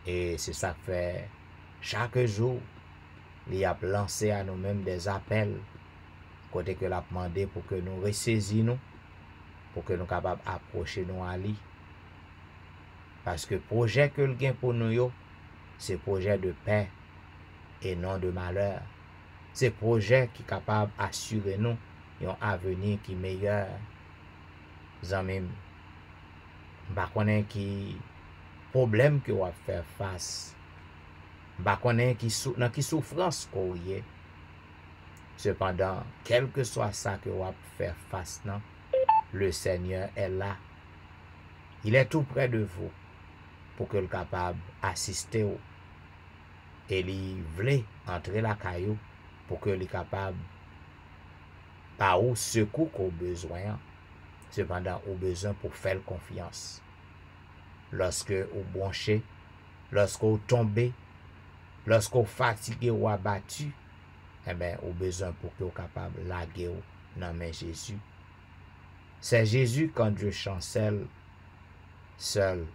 Et c'est ça que fait chaque jour, il a lancé à nous-mêmes des appels, côté que l'a demandé pour que nous ressaisions, pour que nous soyons capables d'approcher nous à lui, Parce que projet que le gain pour nous, c'est projet de paix et non de malheur. C'est projet qui est capable d'assurer nous un avenir qui est meilleur. Zanmim, ba konnen qui problème que va faire face. Ba konnen dans qui souffrance qu'on y est. Cependant, quel que soit ça que va faire face, non, le Seigneur est là. Il est tout près de vous pour que le capable assister au. Et il voulait entrer la caillou pour que le capable par où secours qu'on besoin. Cependant, au besoin pour faire confiance. Lorsque vous branchez, lorsque vous tombez, lorsque vous fatigué ou abattu, eh bien, au besoin pour que vous capable de laguer dans main Jésus. C'est Jésus quand je chancelle seul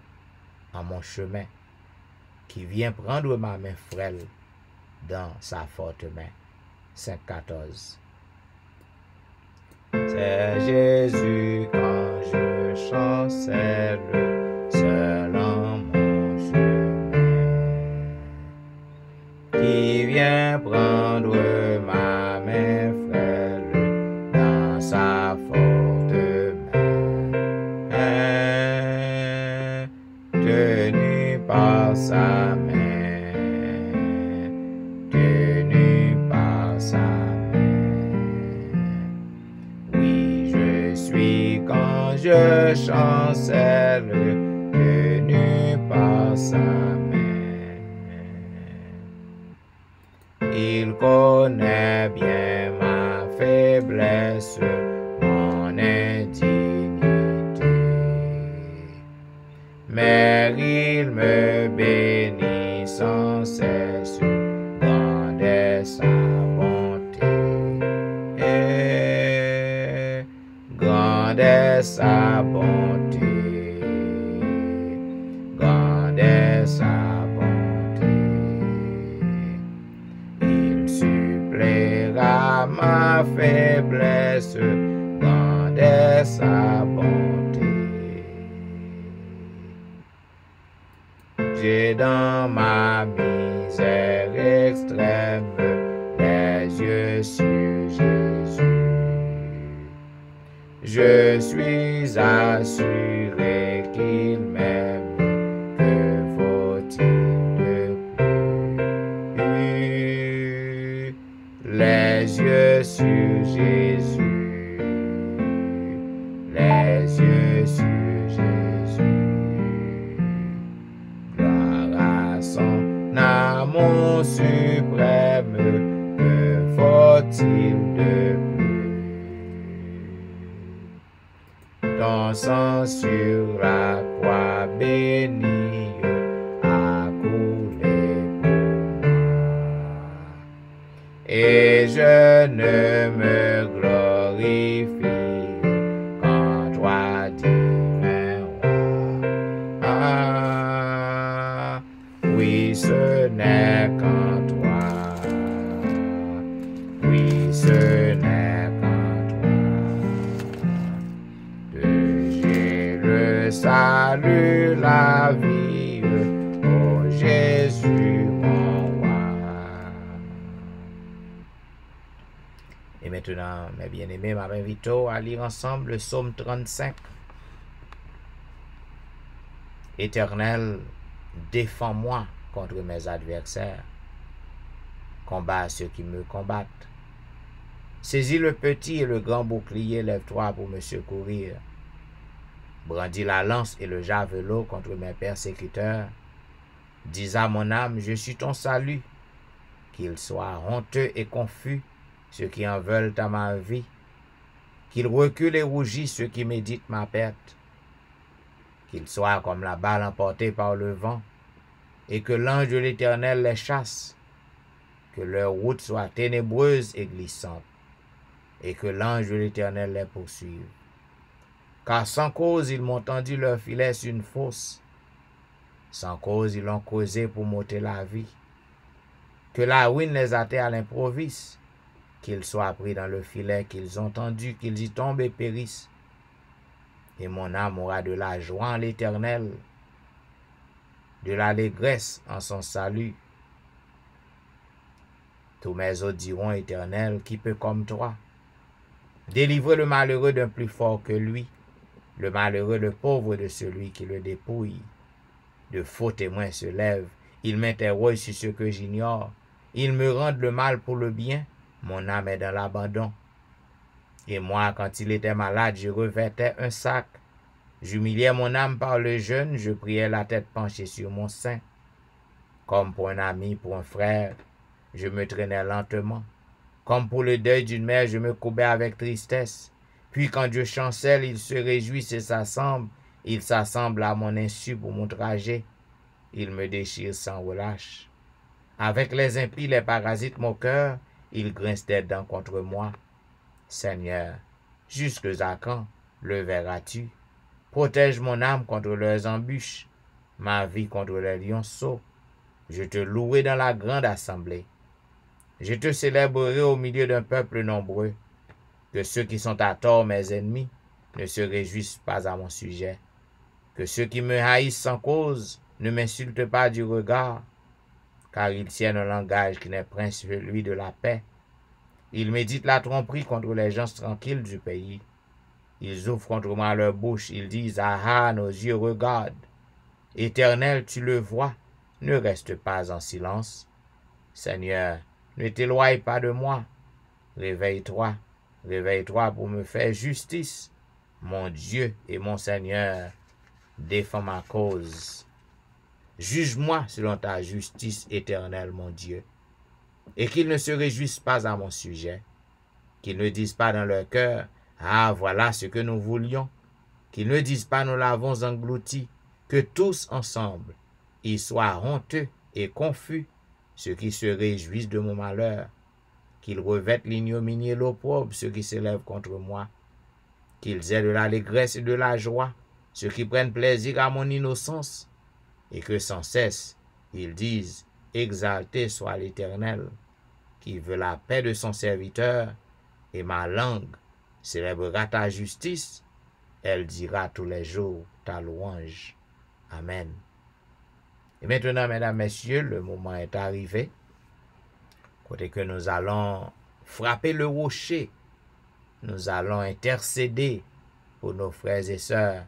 en mon chemin, qui vient prendre ma main frêle dans sa forte main. 5,14. C'est Jésus quand je chancelle seul en mon chemin, qui vient prendre ma main frêle dans sa forte main, tenu par sa main, tenu par sa main. Oui, je suis quand je chancelle, tenu par sa main. Il connaît bien ma faiblesse, mon indignité, mais il me bénit sans cesse, grande est sa bonté, grande est sa bonté, grande est sa bonté. Il suppléera ma faiblesse, grande est sa bonté. J'ai dans ma misère extrême les yeux sur Jésus. Je suis assuré qu'il m'aime, que faut-il de plus? Les yeux sur Jésus, les yeux sur Jésus. Gloire à son amour suprême, que faut-il de plus? Ton sang sur la croix bénie a coulé pour moi, et je ne me glorifie qu'en toi, divin roi. Ah, oui, ce n'est qu'en toi, oui, ce n'est qu'en toi que j'ai le salut, la vie, ô Jésus mon roi. Et maintenant, mes bien-aimés, m'invite à lire ensemble le psaume 35. Éternel, défends-moi contre mes adversaires. Combat ceux qui me combattent. Saisis le petit et le grand bouclier, lève-toi pour me secourir. Brandis la lance et le javelot contre mes persécuteurs. Dis à mon âme, je suis ton salut. Qu'ils soient honteux et confus, ceux qui en veulent à ma vie. Qu'ils reculent et rougissent ceux qui méditent ma perte. Qu'ils soient comme la balle emportée par le vent, et que l'ange de l'Éternel les chasse. Que leur route soit ténébreuse et glissante, et que l'ange de l'Éternel les poursuive. Car sans cause ils m'ont tendu leur filet sur une fosse. Sans cause ils l'ont causé pour m'ôter la vie. Que la ruine les atteigne à l'improviste. Qu'ils soient pris dans le filet qu'ils ont tendu, qu'ils y tombent et périssent. Et mon âme aura de la joie en l'Éternel. de l'allégresse en son salut. Tous mes hôtes diront, Éternel, qui peut comme toi délivrer le malheureux d'un plus fort que lui, le malheureux, le pauvre de celui qui le dépouille. De faux témoins se lèvent, ils m'interrogent sur ce que j'ignore, ils me rendent le mal pour le bien, mon âme est dans l'abandon. Et moi, quand il était malade, je revêtais un sac, j'humiliais mon âme par le jeûne, je priais la tête penchée sur mon sein. Comme pour un ami, pour un frère, je me traînais lentement. Comme pour le deuil d'une mère, je me courbais avec tristesse. Puis quand Dieu chancelle, il se réjouit et s'assemble. Il s'assemble à mon insu pour mon trajet. Il me déchire sans relâche. Avec les impies, les parasites, mon cœur, ils grincent des dents contre moi. Seigneur, jusque à quand le verras-tu? Protège mon âme contre leurs embûches, ma vie contre les lionceaux. Je te louerai dans la grande assemblée. Je te célébrerai au milieu d'un peuple nombreux. Que ceux qui sont à tort, mes ennemis, ne se réjouissent pas à mon sujet. Que ceux qui me haïssent sans cause ne m'insultent pas du regard, car ils tiennent un langage qui n'est point celui de la paix. Ils méditent la tromperie contre les gens tranquilles du pays. Ils ouvrent contre moi leur bouche, ils disent, ah ah, nos yeux regardent. Éternel, tu le vois, ne reste pas en silence. Seigneur, ne t'éloigne pas de moi. Réveille-toi, réveille-toi pour me faire justice. Mon Dieu et mon Seigneur, défends ma cause. Juge-moi selon ta justice éternelle, mon Dieu. Et qu'ils ne se réjouissent pas à mon sujet. Qu'ils ne disent pas dans leur cœur, ah, voilà ce que nous voulions. Qu'ils ne disent pas, nous l'avons englouti. Que tous ensemble, ils soient honteux et confus, ceux qui se réjouissent de mon malheur. Qu'ils revêtent l'ignominie et l'opprobre, ceux qui s'élèvent contre moi. Qu'ils aient de l'allégresse et de la joie, ceux qui prennent plaisir à mon innocence. Et que sans cesse, ils disent, exalté soit l'Éternel, qui veut la paix de son serviteur, et ma langue célébrera ta justice, elle dira tous les jours ta louange. Amen. Et maintenant, mesdames, messieurs, le moment est arrivé, côté que nous allons frapper le rocher, nous allons intercéder pour nos frères et sœurs,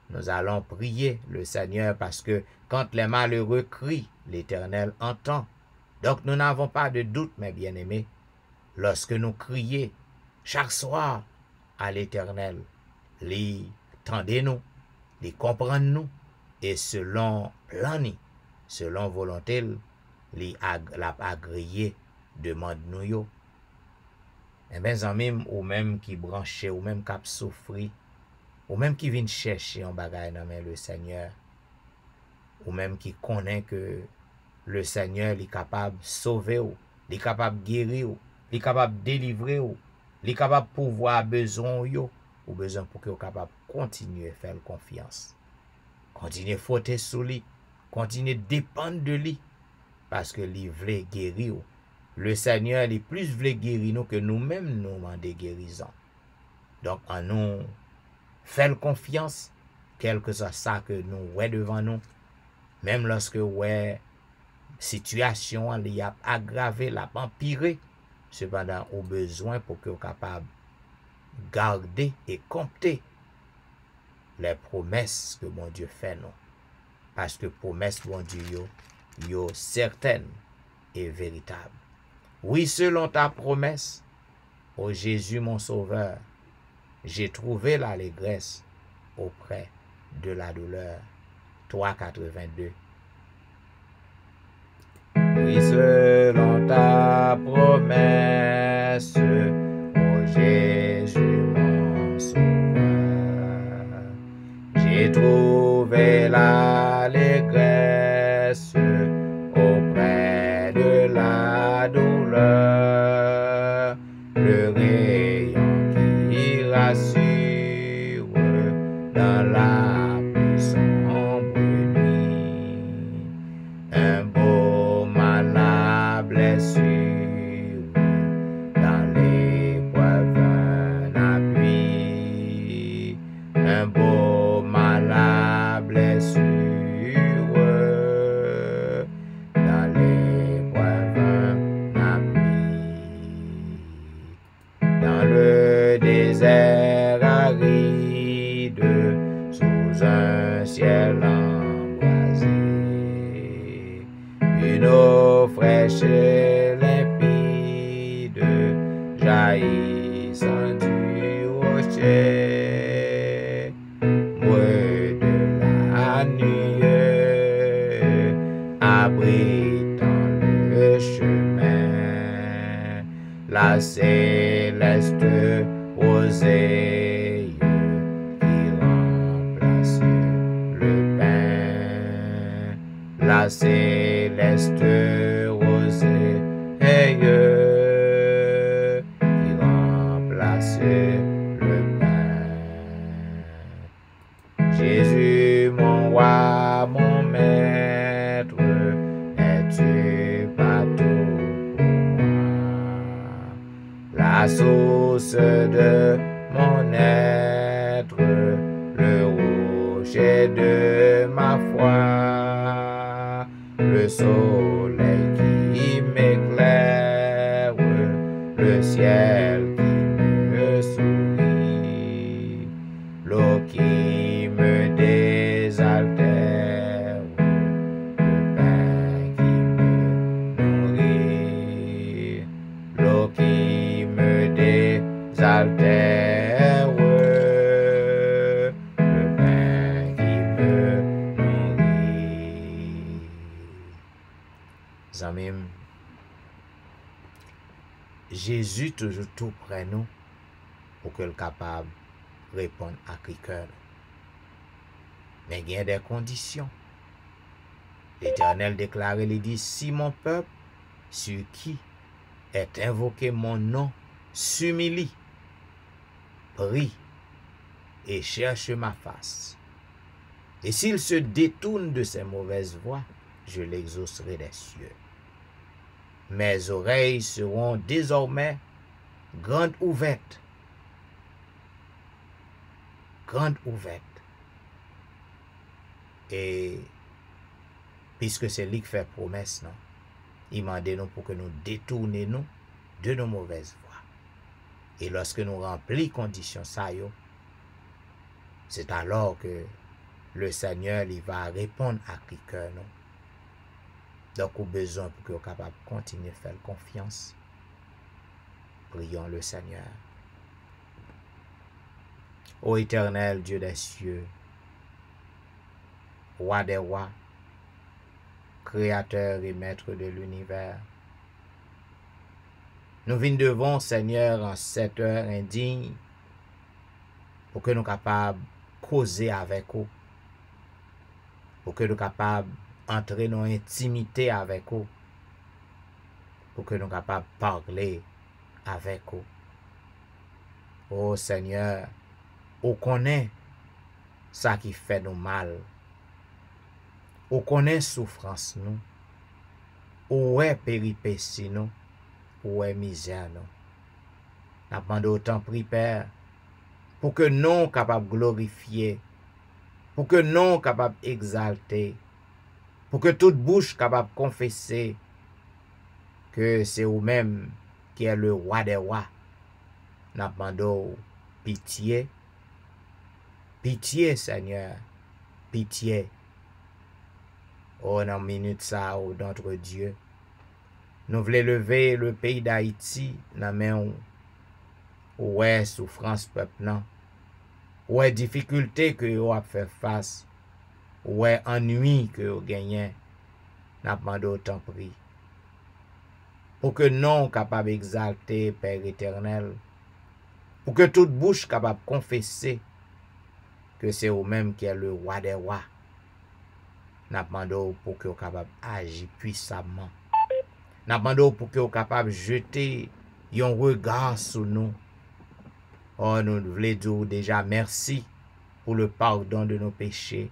nous allons prier le Seigneur parce que quand les malheureux crient, l'Éternel entend. Donc nous n'avons pas de doute, mes bien-aimés, lorsque nous crions chaque soir à l'Éternel, lui tendez-nous, lui comprendre-nous, et selon plan, selon volonté, lui agréer, demande-nous yo. Et mes amis, ou même qui branché, ou même qui souffri, ou même qui vient chercher un bagage dans le Seigneur, ou même qui connaît que le Seigneur est capable de sauver, il est capable de guérir, il est capable de délivrer, il est capable de pouvoir besoin, ou besoin pour qu'il soit capable de continuer à faire confiance. Continuer à frotter sous lui, continuer à dépendre de lui, parce que lui veut guérir. Le Seigneur est plus veut guérir nous que nous-mêmes nous demandons guérison. Donc, en nous, faire confiance, quel que soit ça que nous voyons devant nous, même lorsque ouais situation li a aggravé, l'a empiré, cependant au besoin pour que vous capable garder et compter les promesses que mon Dieu fait nous, parce que promesses mon Dieu yo certaines et véritables. Oui, selon ta promesse, ô Jésus mon sauveur, j'ai trouvé l'allégresse auprès de la douleur. 3,82. Oui, selon ta promesse, ô Jésus mon sauveur, j'ai trouvé l'allégresse auprès de la douleur, le rayon qui rassure dans la plus sombre nuit, un beau mana blessure dans l'épreuve un appui, un beau mana blessure sous un ciel embrasé. Une eau fraîche et limpide jaillissant du rocher, bruit de la nuit abritant le chemin, la céleste rosée qui remplace le pain, la céleste rosée qui remplace le pain. Jésus, mon roi, mon maître, es-tu pas tout pour moi? La source de mon être, le rocher de ma foi, le soleil qui m'éclaire, le ciel qui me sourit, l'eau qui me désaltère, le pain qui me nourrit, l'eau qui me désaltère, le pain qui me nourrit. Zamim, Jésus toujours tout près nous pour que le capable répondre à cœur. Mais il y a des conditions. L'Éternel déclare, il dit, si mon peuple, sur qui est invoqué mon nom, s'humilie, prie et cherche ma face. Et s'il se détourne de ses mauvaises voies, je l'exaucerai des cieux. Mes oreilles seront désormais grandes ouvertes. Grandes ouvertes. Et puisque c'est lui qui fait promesse, non? Il m'a dit nous pour que nous détournions de nos mauvaises voies. Et lorsque nous remplissons conditions ça, c'est alors que le Seigneur il va répondre à quelqu'un. Donc, au besoin pour que nous soyons capables de continuer à faire confiance. Prions le Seigneur. Ô Éternel Dieu des cieux, Roi des rois, Créateur et Maître de l'univers, nous venons devant Seigneur en cette heure indigne pour que nous soyons capables de causer avec vous, pour que nous soyons capables d'entrer dans l'intimité avec vous, pour que nous soyons capables de parler avec vous. Oh Seigneur, on connaît ça qui fait nous mal. On connaît souffrance nous. Où est péripétie nous. Où est misère nous. Nous demandons autant prier, Père, pour que nous soyons capables de glorifier, pour que nous soyons capables d'exalter, pour que toute bouche soit capable de confesser que c'est vous-même qui est le roi des rois. Nous demandons pitié. Pitié, Seigneur. Pitié. Oh, dans minute ça, oh, notre Dieu. Nous voulons lever le pays d'Haïti dans main où est souffrance peuple non. Où est difficulté que vous avez fait face. Où est ennui que vous gagnez. Nous demandons autant prix. Pour que nous capables d'exalter, Père éternel. Pour que toute bouche capable de confesser que c'est vous-même qui est le roi des rois. Nous demandons pour que vous capable d'agir puissamment. Nous demandons pour que vous capable de jeter un regard sur nous. Oh, nous voulons dire déjà merci pour le pardon de nos péchés.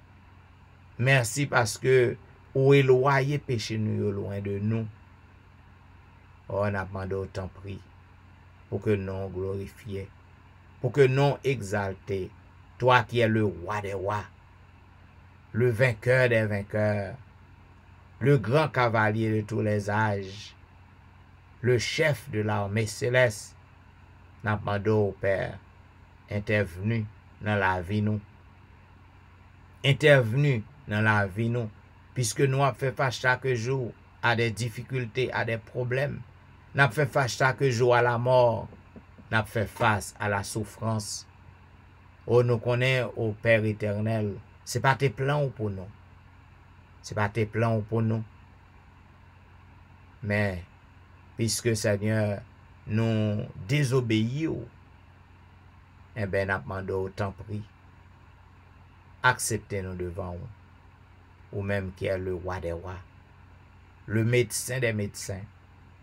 Merci parce que vous éloignez péché nous loin de nous. Oh, nous demandons autant prix pour que nous glorifions, pour que nous exaltions. Toi qui es le roi des rois, le vainqueur des vainqueurs, le grand cavalier de tous les âges, le chef de l'armée céleste, nous demandons au Père, intervenu dans la vie nous. intervenu dans la vie nous, puisque nous avons fait face chaque jour à des difficultés, à des problèmes. Nous avons fait face chaque jour à la mort. Nous avons fait face à la souffrance. Oh, nous connaissons au Père éternel. Ce n'est pas tes plans pour nous. Ce n'est pas tes plans pour nous. Mais, puisque Seigneur, nous désobéissons, eh bien, nous demandons autant prix. Acceptez-nous devant vous. Ou même qui est le roi des rois. Le médecin des médecins.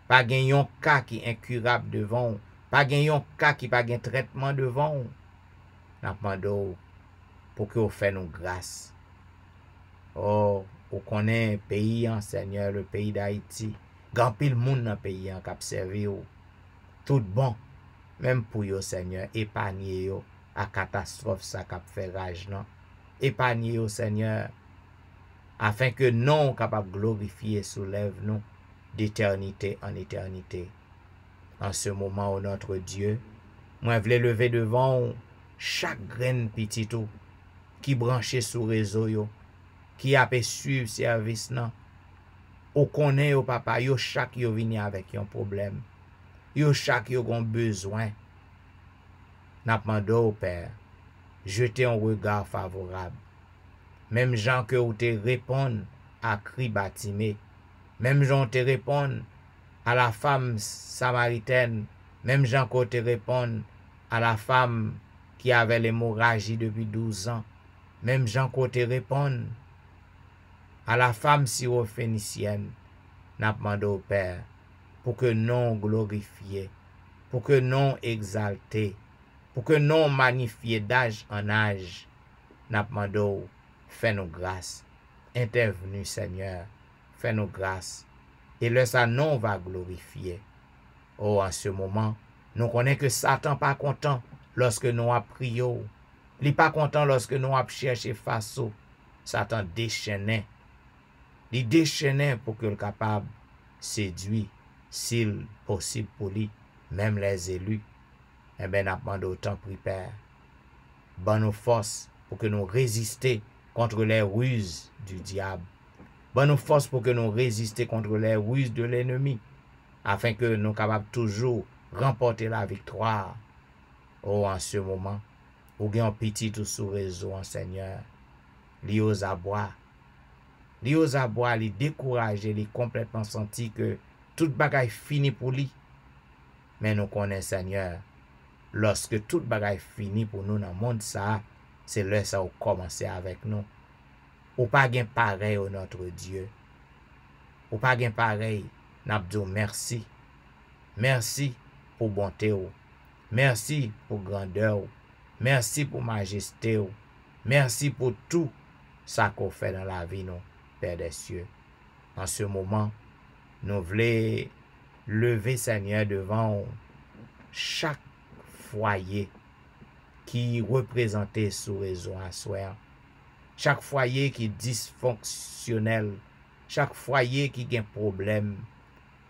Pas un cas qui est incurable devant vous. Pas un cas qui n'a pas de traitement devant vous. Nous demandons pour que vous fassiez nous grâce. Oh, vous connaissez le pays, Seigneur, le pays d'Haïti. Grand pile monde dans le pays qui a servi. Tout bon. Même pour vous, Seigneur, épargnez vous à catastrophe ça qui a fait rage. Épargnez vous, Seigneur, afin que nous capables de glorifier soulève nous d'éternité en éternité. En ce moment, notre Dieu, moi, je voulais lever devant chaque graine petit qui branché sur réseau yo, qui a pu suivre service nan. Ou connaît yo papa, yo chaque yo vini avec un problème. Yo chaque yo gon besoin. N'a demandé au Père, jetez un regard favorable. Même gens que vous te répondent à cri Batimée, même gens te répondent à la femme samaritaine, même gens que te répondent à la femme qui avait l'hémorragie depuis 12 ans, même gens que te répondent à la femme syrophénicienne, n'a demandé au Père, pour que non glorifié, pour que non exalté, pour que non magnifié d'âge en âge, n'a demandé, fais-nous grâce, intervenu Seigneur, fais-nous grâce, et le ça non va glorifier. Oh, en ce moment, nous connaissons que Satan pas content lorsque nous avons prié. Il n'est pas content lorsque nous avons cherché face. Satan déchaînait. Il déchaînait pour que le capable séduire, s'il possible pour lui, même les élus. Eh bien, nous demandons autant pri Père. Bonne force pour que nous résistions contre les ruses du diable. Bonne force pour que nous résistions contre les ruses de l'ennemi, afin que nous capables toujours remporter la victoire. Oh, en ce moment, ou bien petit tout sous réseau, Seigneur, li aux abois. Li aux abois, li décourager, li complètement senti que tout bagaille fini pour lui. Mais nous connaissons, Seigneur, lorsque tout bagaille fini pour nous dans le monde, ça, c'est là ça a commencé avec nous. Ou pas gain pareil au notre Dieu. Ou pas gain pareil, n'a dit merci. Merci pour bonté. Merci pour grandeur. Merci pour majesté. Merci pour tout ça qu'on fait dans la vie, nous, Père des cieux. En ce moment, nous voulons lever, Seigneur, devant chaque foyer qui représentait sous réseau à soi. Chaque foyer qui est dysfonctionnel. Chaque foyer qui a un problème.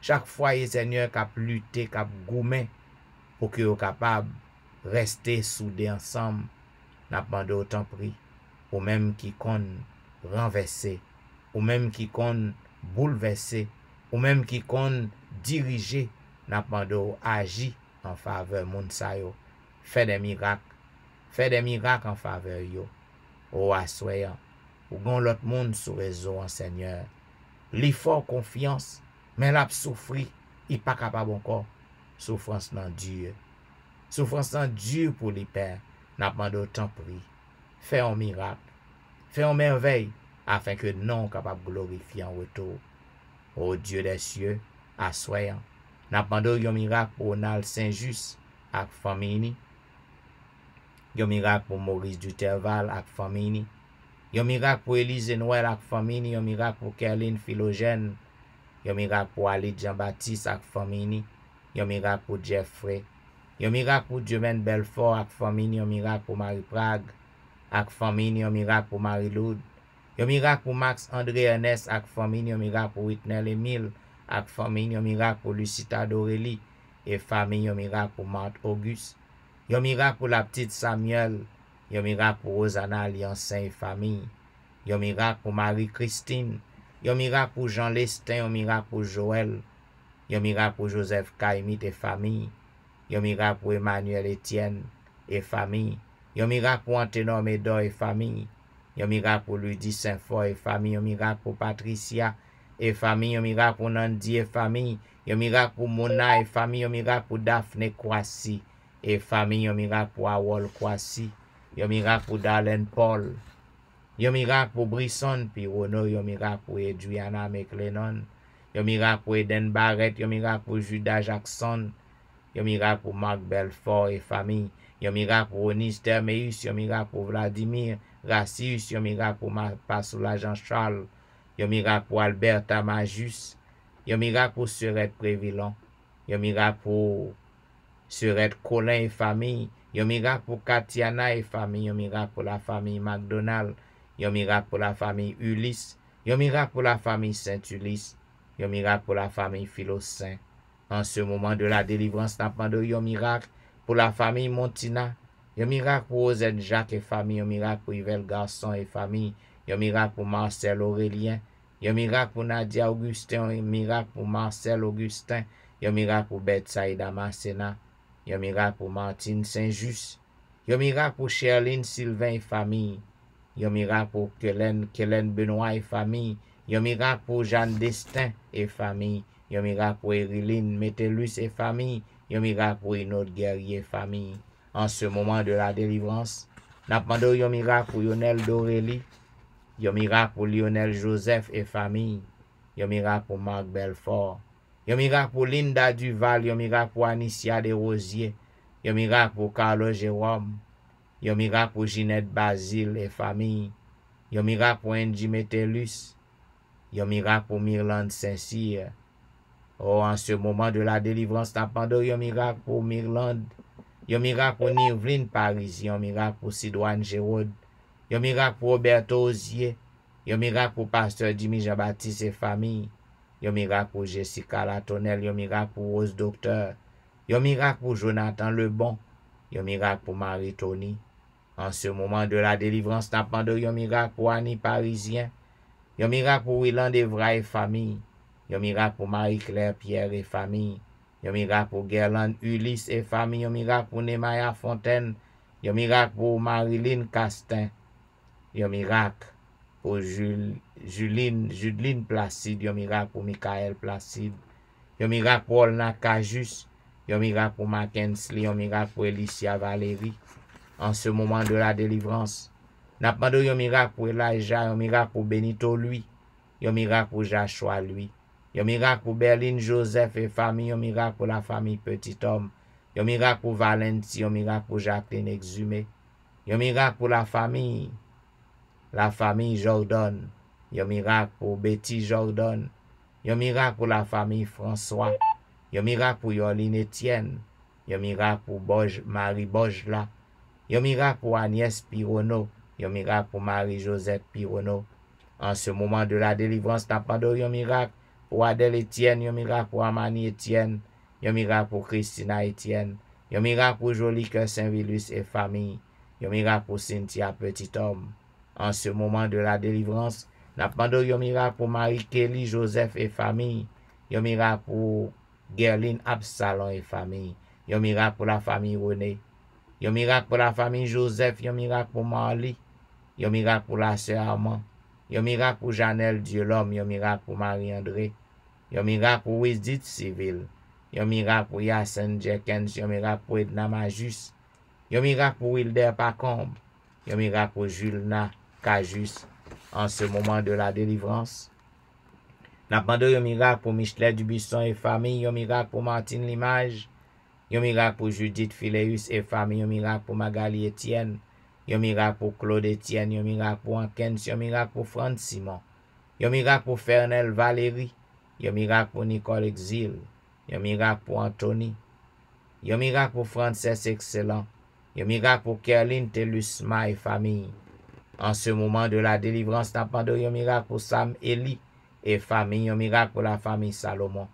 Chaque foyer, Seigneur, qui a lutté, qui a goumé pour que vous capable de rester soudés ensemble. N'a pas d'autant prix. Ou même qui compte renverser. Ou même qui compte bouleverser. Ou même qui compte diriger. N'a pas agir en faveur de Mounsayo. Fait des miracles. Fait des miracles en faveur yo. Oh, assoyant, ou gon l'autre monde sous réseau, Seigneur. Li fort confiance, mais l'a souffri, il pas capable encore. Souffrance dans Dieu. Souffrance dans Dieu pour les pères. N'a pas d'autant prix. Fais un miracle. Fais un merveille, afin que non capable de glorifier en retour. Oh Dieu des cieux, assoyant. N'a pas d'autant miracle pour Nal Saint-Just, avec famille. Yon miracle pour Maurice Duterval avec famille. Yon miracle pour Élise Noël avec famille. Yon miracle pour Kerline Philogène. Yon miracle pour Ali Jean-Baptiste avec famille. Yon miracle pour Jeffrey. Yon miracle pour Dieumen Belfort avec famille. Yon miracle pour Marie Prague avec famille. Yon miracle pour Marie Loud. Yon miracle pour Max André Ernest avec famille. Yon miracle pour Whitney Emile avec famille. Yon miracle pour Lucita Dorélie et famille. Yon miracle pour Marthe Auguste. Yon miracle pour la petite Samuel. Yon miracle pour Rosanna Alliance et famille. Yon miracle pour Marie-Christine. Yon miracle pour Jean Lestin. Yon miracle pour Joël. Yon miracle pour Joseph Kaimit et famille. Yon miracle pour Emmanuel Etienne et famille. Yon miracle pour Anténor Médor et famille. Yon miracle pour Ludie Saint-Fort et famille. Yon miracle pour Patricia et famille. Yon miracle pour Nandi et famille. Yon miracle pour Mona et famille. Yon miracle pour Daphné Kwasi et famille. Yon miracle pour Awol Kwasi. Yon miracle pour Darlene Paul. Yon miracle pour Brisson Pirono. Yon miracle pour Adriana McLennan. Yon miracle pour Eden Barrett. Yon miracle pour Judas Jackson. Yon miracle pour Marc Belfort et famille. Yon miracle pour Onis Termeus. Yon miracle pour Vladimir Rassius. Yon miracle pour Pasoula Jean-Charles. Yon miracle pour Alberta Majus. Yon miracle pour Surette Prévilon. Yon miracle pour Surette Colin et famille. Yon miracle pour Katiana et famille. Yon miracle pour la famille McDonald. Yon miracle pour la famille Ulysse. Yon miracle pour la famille Saint-Ulysse. Yon miracle pour la famille Philosaint. En ce moment de la délivrance, n'a pas de yon miracle pour la famille Montina. Yon miracle pour Osette Jacques et famille. Yon miracle pour Yvel Garçon et famille. Yon miracle pour Marcel Aurélien. Yon miracle pour Nadia Augustin. Yon miracle pour Marcel Augustin. Yon miracle pour Betsaïda Masséna. Yon miracle pour Martine Saint-Just. Yon miracle pour Cherline Sylvain et famille. Yon miracle pour Kellen Benoît et famille. Yon miracle pour Jeanne Destin et famille. Yon miracle pour Eriline Métellus et famille. Yon miracle pour Inode Guerrier et famille. En ce moment de la délivrance, n'a pas de yon miracle pour Lionel Dorélie. Yon miracle pour Lionel Joseph et famille. Yon miracle pour Marc Belfort. Yon miracle pour Linda Duval. Yon miracle pour Anicia Desrosiers. Yon miracle pour Carlos Jérôme. Yon miracle pour Ginette Basile et famille. Yon miracle pour Angie Métellus. Yon miracle pour Myrlande Saint-Cyr. Oh, en ce moment de la délivrance, n'a pas de yon miracle pour Myrlande. Yon miracle pour Nirvline Paris. Yon miracle pour Sidoine Géraud. Yon miracle pour Roberto Osier. Yon miracle pour Pasteur Jimmy Jean-Baptiste et famille. Yon miracle pour Jessica Latonelle. Yon miracle pour Rose Docteur. Yon miracle pour Jonathan Lebon. Yon miracle pour Marie Tony. En ce moment de la délivrance, n'a pas de yon miracle pour Annie Parisien. Yon miracle pour Willand Evra et famille. Yon miracle pour Marie-Claire Pierre et famille. Yon miracle pour Guerlain Ulysse et famille. Yon miracle pour Nemaya Fontaine. Yon miracle pour Marilyn Castin. Yon miracle pour Judeline Placide. Yon miracle pour Michael Placide. Yon miracle pour Olna Cajus. Yon miracle pour Mackensley. Yon miracle pour Elicia Valérie. En ce moment de la délivrance, n'a pas de yon miracle pour Elijah. Yon miracle pour Benito lui. Yon miracle pour Joshua lui. Yon miracle pour Berline Joseph et famille. Yon miracle pour la famille Petit Homme. Yon miracle pour Valentie. Yon miracle pour Jacqueline Exhumé. Yon miracle pour la famille Jordan. Yon miracle pour Betty Jordan. Yon miracle pour la famille François. Yon miracle pour Yoline Etienne. Yon miracle pour Marie Bojla. Yon miracle pour Agnès Pirono. Yon miracle pour Marie-Josette Pirono. En ce moment de la délivrance, n'a pas de yon miracle pour Adèle Etienne. Yon miracle pour Amani Etienne. Yon miracle pour Christina Etienne. Yon miracle pour Jolie Cœur Saint-Vilus et famille. Yon miracle pour Cynthia Petit Homme. En ce moment de la délivrance, n'a pas de yon miracle pour Marie-Kelly Joseph et famille. Yon miracle pour Gerline Absalon et famille. Yon miracle pour la famille René. Yon miracle pour la famille Joseph. Yon miracle pour Marley. Yon miracle pour la sœur Armand. Yon miracle pour Janelle Dieu-L'Homme. Yon miracle pour Marie-André. Yon miracle pour Wisdit Civil. Yon miracle pour Yassen Jenkins. Yon miracle pour Edna Majus. Yon miracle pour Wilder Pacombe. Yon miracle pour Julna Cajus. En ce moment de la délivrance, n'a pas de yon miracle pour Michelet Dubuisson et famille. Yon miracle pour Martine Limage. Yon miracle pour Judith Phileus et famille. Yon miracle pour Magali Etienne. Yon miracle pour Claude Etienne. Yon miracle pour Ankens. Yon miracle pour Franck Simon. Yon miracle pour Fernel Valérie. Yon miracle pour Nicole Exil. Yon miracle pour Anthony. Yon miracle pour Frances Excellent. Yon miracle pour Kerline Telusma et famille. En ce moment de la délivrance, n'a pas de yon miracle pour Sam Eli et famille. Yon miracle pour la famille Salomon.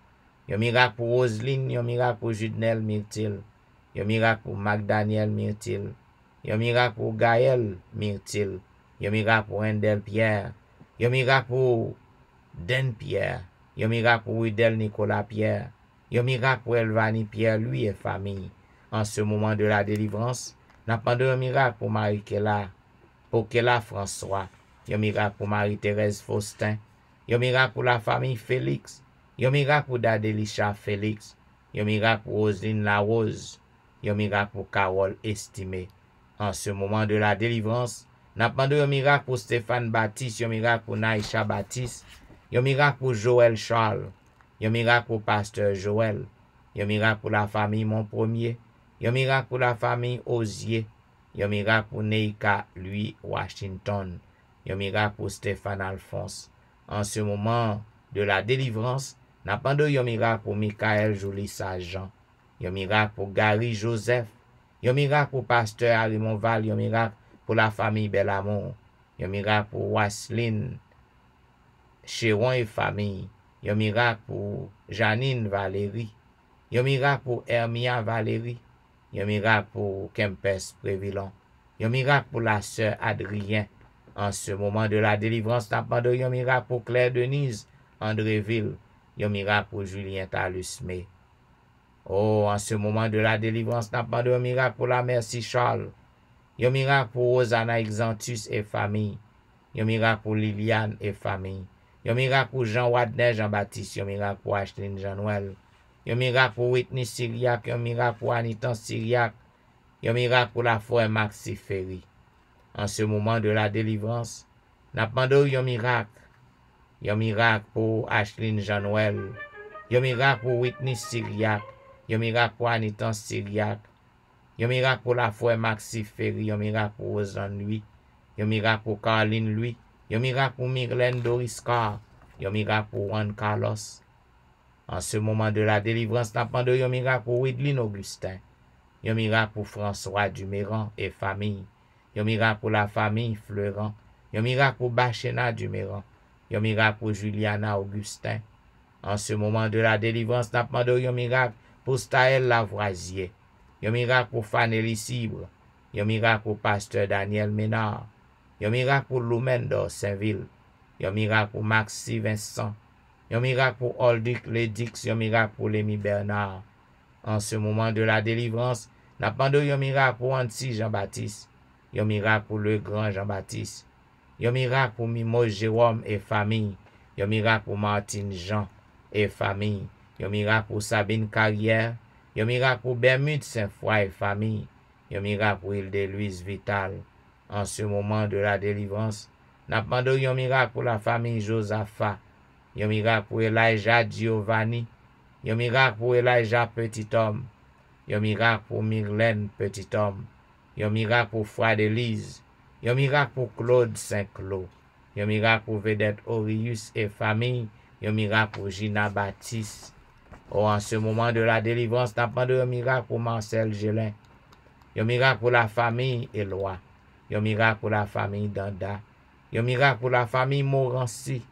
Yon miracle pour Roselyne. Yon miracle pour Judnel Myrtil. Yon miracle pour McDaniel Myrtil. Yon miracle pour Gaël Myrtil. Yon miracle pour Rendel Pierre. Yon miracle pour Den Pierre. Yon miracle pour Widel Nicolas Pierre. Yon miracle pour Elvani Pierre, lui et famille. En ce moment de la délivrance, n'a pas de miracle pour Marie Kela, pour Kela François. Yon miracle pour Marie-Thérèse Faustin. Yon miracle pour la famille Félix. Yon miracle pour Dadelisha Félix. Yon miracle pour Roselyne Larose. Yon miracle pour Carole Estimé. En ce moment de la délivrance, n'a pas de miracle pour Stéphane Baptiste. Yon miracle pour Naïcha Baptiste. Yon miracle pour Joël Charles. Yon miracle pour Pasteur Joël. Yon miracle pour la famille Mon Premier. Yon miracle pour la famille Osier. Yon miracle pour Neika Louis Washington. Yon miracle pour Stéphane Alphonse. En ce moment de la délivrance, n'a pas de yon miracle pour Michael Julissa Jean. Yon miracle pour Gary Joseph. Yon miracle pour Pasteur Arimon Val. Yon miracle pour la famille Belamour. Yon miracle pour Wasseline Chéron et famille. Yon miracle pour Janine Valérie. Yon miracle pour Hermia Valérie. Yon miracle pour Kempes Prévilon. Yon miracle pour la sœur Adrien. En ce moment de la délivrance, n'a pas de yon miracle pour Claire Denise Andréville. Yon miracle pour Julien Talusmé. Oh, en ce moment de la délivrance, n'a pas de yon miracle pour la Merci Charles. Yon miracle pour Rosanna Exantus et famille. Yon miracle pour Liliane et famille. Yon miracle pour Jean Wadner Jean-Baptiste. Yon miracle pour Ashline Jean-Noël. Yon miracle pour Whitney Syriac. Yon miracle pour Anitan Syriac. Yon miracle pour la foi Maxi Ferry. En ce moment de la délivrance, n'a pas de yon miracle. Yon miracle pour Ashline Jean-Noël. Yon miracle pour Whitney Syriac. Yon miracle pour Anitan Syriac. Yon miracle pour la foi Maxi Ferry. Yon miracle pour Rosanne Louis. Yon miracle pour Caroline Louis. Yon miracle pour Myrlène Doris Carr. Yon miracle pour Juan Carlos. En ce moment de la délivrance, n'a pas de yon miracle pour Widlin Augustin. Yon miracle pour François Duméran et famille. Yon miracle pour la famille Fleurant. Yon miracle pour Bachena Duméran. Yon miracle pour Juliana Augustin. En ce moment de la délivrance, n'a pas de yon miracle pour Staël Lavoisier. Yon miracle pour Fanelli Cibre. Yon miracle pour Pasteur Daniel Ménard. Yon miracle pour Loumendo Saint-Ville. Yon miracle pour Maxi Vincent. Yon miracle pour Oldic Ledix. Yon miracle pour Lémi Bernard. En ce moment de la délivrance, n'a pas de yon miracle pour Anti Jean-Baptiste. Yon miracle pour le grand Jean-Baptiste. Yon miracle pour Mimo Jérôme et famille. Yon miracle pour Martine Jean et famille. Yon miracle pour Sabine Carrière. Yon miracle pour Bermude Saint-Foy et famille. Yon miracle pour Hilde-Louise Vital. En ce moment de la délivrance, n'a pas de yon miracle pour la famille Josaphat. Yon miracle pour Elijah Giovanni. Yon miracle pour Elijah Petit Homme. Yon miracle pour Myrlène Petit Homme. Yon miracle pour Froide Élise. Yon miracle pour Claude Saint-Cloud. Yon miracle pour Vedette Orius et famille. Yon miracle pour Gina Baptiste. Oh, en ce moment de la délivrance, n'a pas de miracle pour Marcel Gélin. Yon miracle pour la famille Éloi. Yon miracle pour la famille Danda. Yon miracle pour la famille Morancy.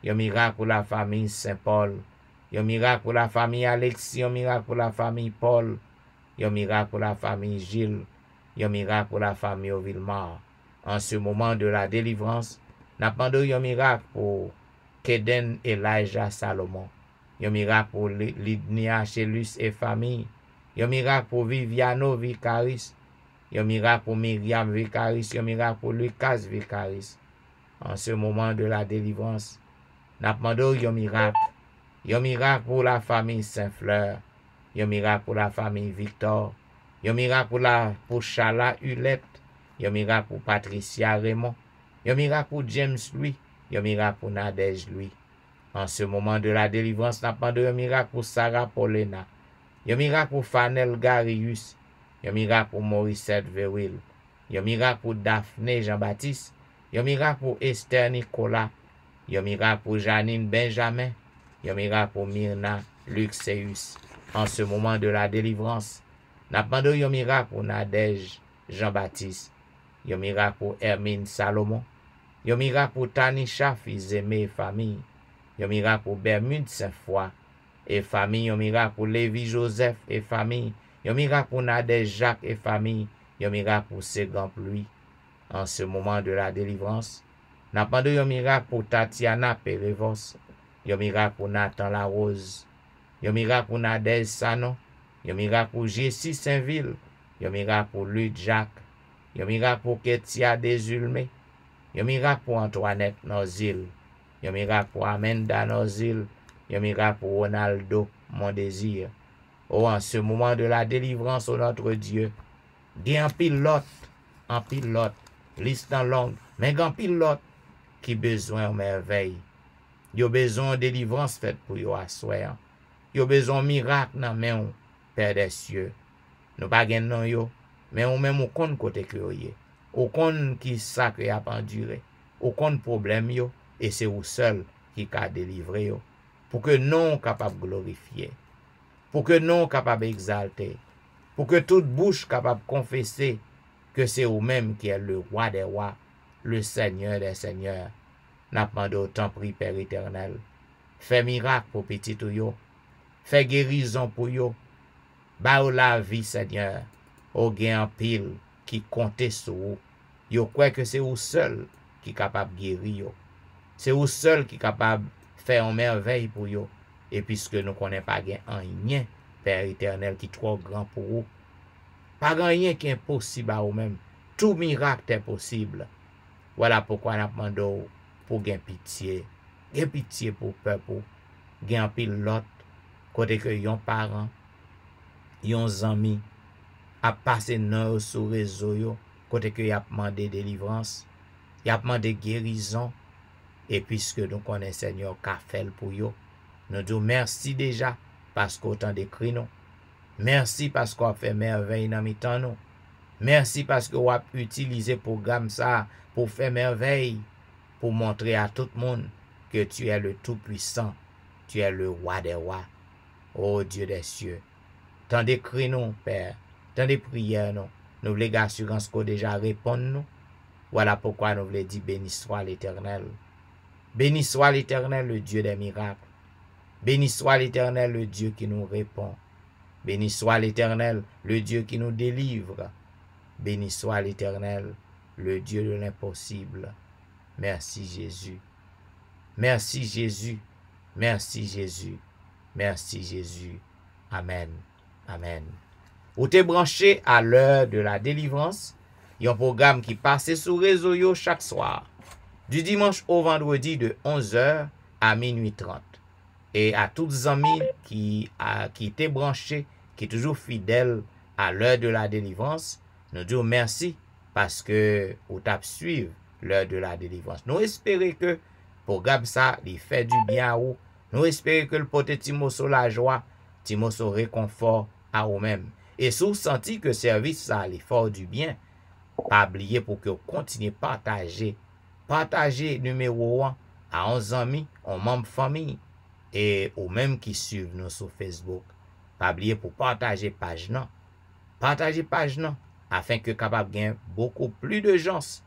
Yon miracle pour la famille Saint-Paul. Yon miracle pour la famille Alexis. Yon miracle pour la famille Paul. Yon miracle pour la famille Gilles. Yon miracle pour la famille Ovilmar. En ce moment de la délivrance, n'a pas de yon miracle pour Keden Elijah Salomon. Yon miracle pour Lidnia Chelus et famille. Yon miracle pour Viviano Vicaris. Yon miracle pour Myriam Vicaris. Yon miracle pour Lucas Vicaris. En ce moment de la délivrance, n'a pas de yon miracle. Yon miracle pour la famille Saint-Fleur. Yon miracle pour la famille Victor. Yon miracle pour Chala Hulette. Yon miracle pour Patricia Raymond. Yon miracle pour James Louis. Yon miracle pour Nadège Louis. En ce moment de la délivrance, n'a pas de miracle pour Sarah Paulina. Yon miracle pour Fanel Garius. Yon miracle pour Morissette Verwil. Yon miracle pour Daphné Jean-Baptiste. Yon miracle pour Esther Nicolas. Yon miracle pour Janine Benjamin. Yon miracle pour Myrna Luxeus. En ce moment de la délivrance, n'a pas de yon miracle pour Nadège Jean-Baptiste. Yon miracle pour Hermine Salomon. Yon miracle pour Tanisha Fils-Aimé et famille. Yon miracle pour Bermude Saint-Foy et famille. Yon miracle pour Lévi Joseph et famille. Yon miracle pour Nadège Jacques et famille. Yon miracle pour Ségan Pluie. en ce moment de la délivrance. N'a pas de un miracle pour Tatiana Perevos, un miracle pour Nathan Larose, un miracle pour Nadège Sanon, un miracle pour Jessie Saint-Ville, un miracle pour Luc Jacques, un miracle pour Ketia Desulmé, un miracle pour Antoinette Nozil, un miracle pour Amenda Nozil, un miracle pour Ronaldo Mon Désir. Oh, en ce moment de la délivrance, oh notre Dieu, gen pilote, liste longue, mais gen pilote qui besoin de merveille. Yo besoin de délivrance faite pour yo assoir. Yo besoin de miracle dans main Père des cieux. Nous pas gen non yo, mais on même on compte côté que yo yé. On compte qui ça que a enduré. On compte problème yo et c'est vous seul qui a délivré yo pour que non capable glorifier. Pour que non capable exalter. Pour que toute bouche capable confesser que c'est vous-même qui est le roi des rois, le Seigneur des seigneurs. N'a pas d'autant pris, Père éternel. Fais miracle pour petit yo. Fais guérison pour yo. Ba ou la vie, Seigneur. Au gain en pile qui compte sur vous. Yo croit que c'est vous seul qui est capable de guérir yo. C'est vous seul qui est capable de faire une merveille pour yo. Et puisque nous ne connaissons pas rien, Père éternel, qui est trop grand pour vous. Pas rien qui est impossible à vous-même. Tout miracle est possible. Voilà pourquoi nous demandons pour gagner pitié. Gagner pitié pour le peuple. Gagner pilote. Côté que yon parents, yon amis, a passé dans sur réseau yo. Côté que y a demandé délivrance. Y a demandé guérison. Et puisque nous connaissons Seigneur qu'a fait pour yo. Nous disons merci déjà parce qu'autant d'écrit nous. Merci parce qu'on a fait merveille dans mes temps nous. Merci parce qu'on a utilisé le programme ça pour faire merveille, pour montrer à tout le monde que tu es le Tout-Puissant, tu es le roi des rois. Oh Dieu des cieux, tant d'écrits nous, Père, tant de prières nous voulons l'assurance qu'on déjà répond nous. Voilà pourquoi nous voulons dire béni soit l'Éternel. Béni soit l'Éternel, le Dieu des miracles. Béni soit l'Éternel, le Dieu qui nous répond. Béni soit l'Éternel, le Dieu qui nous délivre. Béni soit l'Éternel, le Dieu de l'impossible. Merci Jésus. Merci Jésus. Merci Jésus. Merci Jésus. Amen. Amen. Ou t'es branché à l'heure de la délivrance. Il y a un programme qui passe sur réseau yo chaque soir. Du dimanche au vendredi de 11h à minuit 30. Et à tous les amis qui étaient branchés, qui sont toujours fidèles à l'heure de la délivrance, nous disons merci parce que vous avez suivi l'heure de la délivrance. Nous espérons que le programme ça, il fait du bien à vous. Nous espérons que le pote Timoso la joie, Timoso réconfort à vous-même. Et si vous sentez que le service ça, il fait du bien, pas oublier pour que vous continuez à partager. Partagez numéro 1 à 11 amis, aux membres famille et aux mêmes qui suivent nous sur Facebook. Pas oublier pour partager page non. Partagez page non afin que capable gagner beaucoup plus de gens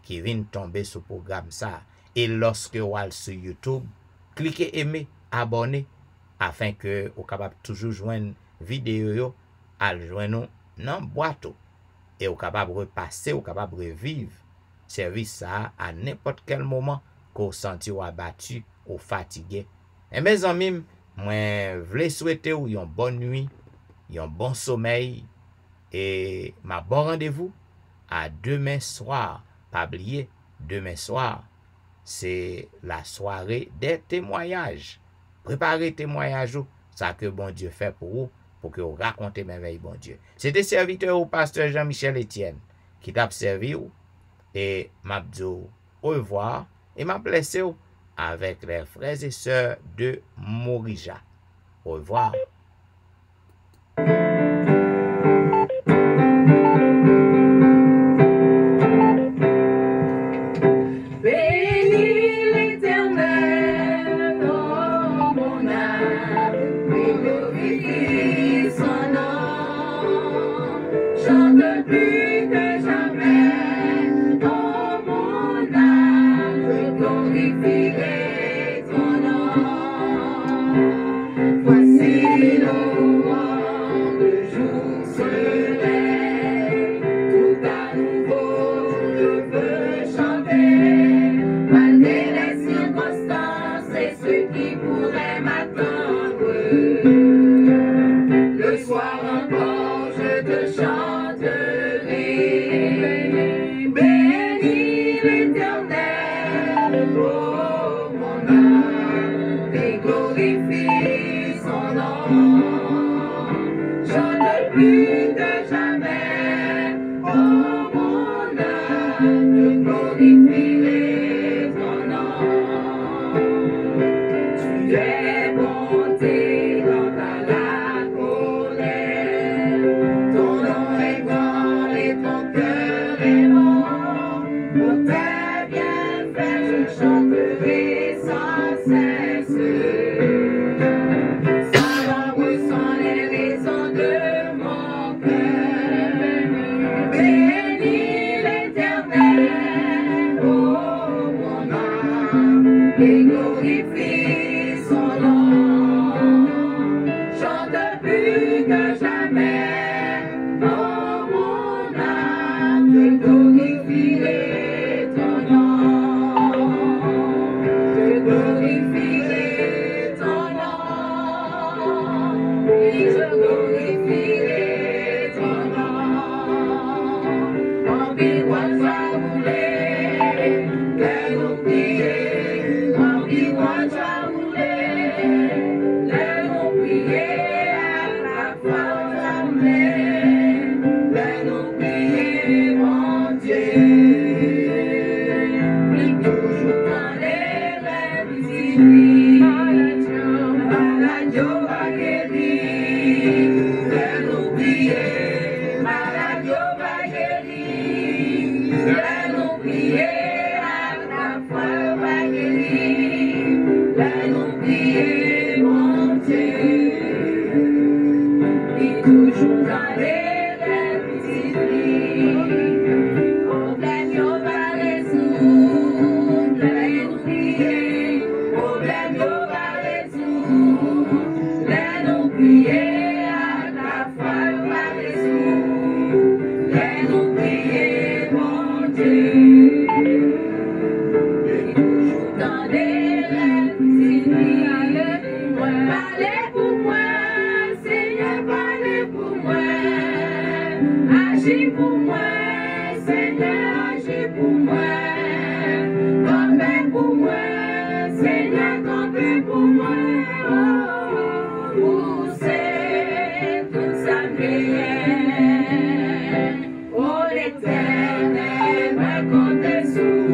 qui viennent tomber sur le programme ça. Et lorsque vous allez sur YouTube, cliquez aimer, abonner afin que vous capable toujours joindre vidéo à joindre dans boîte et vous capable repasser, vous capable revivre service ça à n'importe quel moment qu'on senti ou abattu ou fatigué. Et mes amis, moi voulais souhaiter une bonne nuit, un bon sommeil et ma bon rendez-vous à demain soir. Pas oublier, demain soir, c'est la soirée des témoignages. Préparez témoignages, ça que bon Dieu fait pour vous, pour que vous racontez merveille bon Dieu. C'était serviteur au pasteur Jean-Michel Etienne qui t'a servi et m'a dit au revoir et m'a blessé avec les frères et sœurs de Morija. Au revoir. Tout à nouveau, je veux Oh, mon âme, et glorifie son nom. Chante plus que jamais. Oh, mon âme, je glorifierai ton nom. Tu es bonté dans ta colère. Ton nom est grand et ton cœur est bon. Pour tes bienfaits, je chanterai sans cesse. Sa langue sont les raisons de mon cœur. Bénis l'Éternel, oh mon âme, et glorifie son nom. Chante plus que jamais, oh mon âme, je glorifierai ton nom. Je glorifierai ton nom. Oui, je glorifierai ton nom. En miroir, je voulais, mais nous prier. En miroir, je voulais, mais nous prier à la foi jamais. Mais nous prier, mon Dieu. Prie toujours dans les rêves divins. Malade, va guérir. Mais nous prier, malade, va guérir. Mais nous prier, à la foi va guérir. Mais nous prier, mon Dieu. Prie toujours dans les rêves divins. Problème, va résoudre. Mais nous prier, problème, va résoudre. Mais nous prier, à la foi va résoudre. Mais nous prier, mon Dieu. Et toujours dans les rêves divins. Parlez pour moi, Seigneur, parlez pour moi. Agis pour moi, Seigneur, agis pour moi. Campez pour moi, Seigneur, campez pour moi. Oh, où c'est toute sa prière? Oh, l'Éternel me compte sous.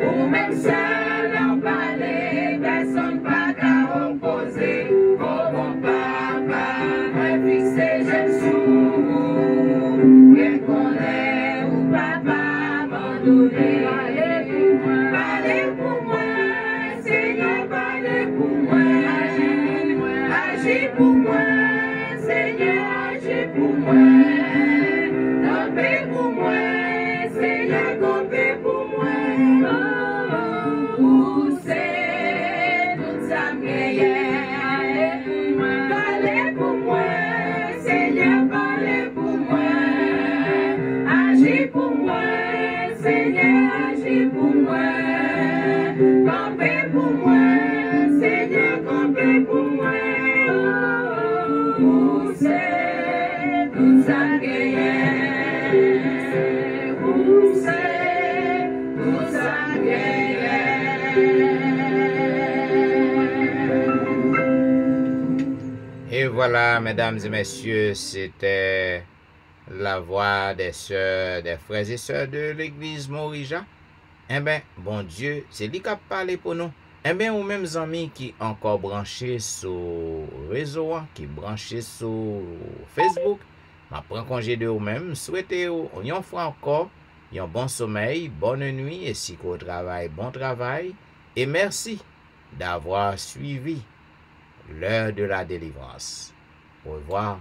Ou même seul en parler, personne pas qu'à opposer. Oh, mon papa, un fils et Jésus. Bien qu'on est ou papa abandonné. Parlez pour moi, Seigneur, parlez pour moi. Agis pour moi, Seigneur, agis pour moi. Campez pour moi, Seigneur, campez pour moi. Oh, où c'est toute sa prière? Parlez pour moi, Seigneur, parlez pour moi. Agis pour moi, Seigneur, agis pour moi. Campez pour moi, Seigneur, campez pour moi. Oh, où c'est toute sa prière? Où c'est toute sa prière? Et voilà, mesdames et messieurs, c'était la voix des sœurs, des frères et sœurs de l'église Morija. Eh bien, bon Dieu, c'est lui qui a parlé pour nous. Eh bien, ou même amis qui encore branchés sur réseau, qui branchés sur Facebook, je prends congé de vous-même, souhaitez une fois encore un bon sommeil, bonne nuit, et si qu'au travail, bon travail, et merci d'avoir suivi l'heure de la délivrance. Au revoir.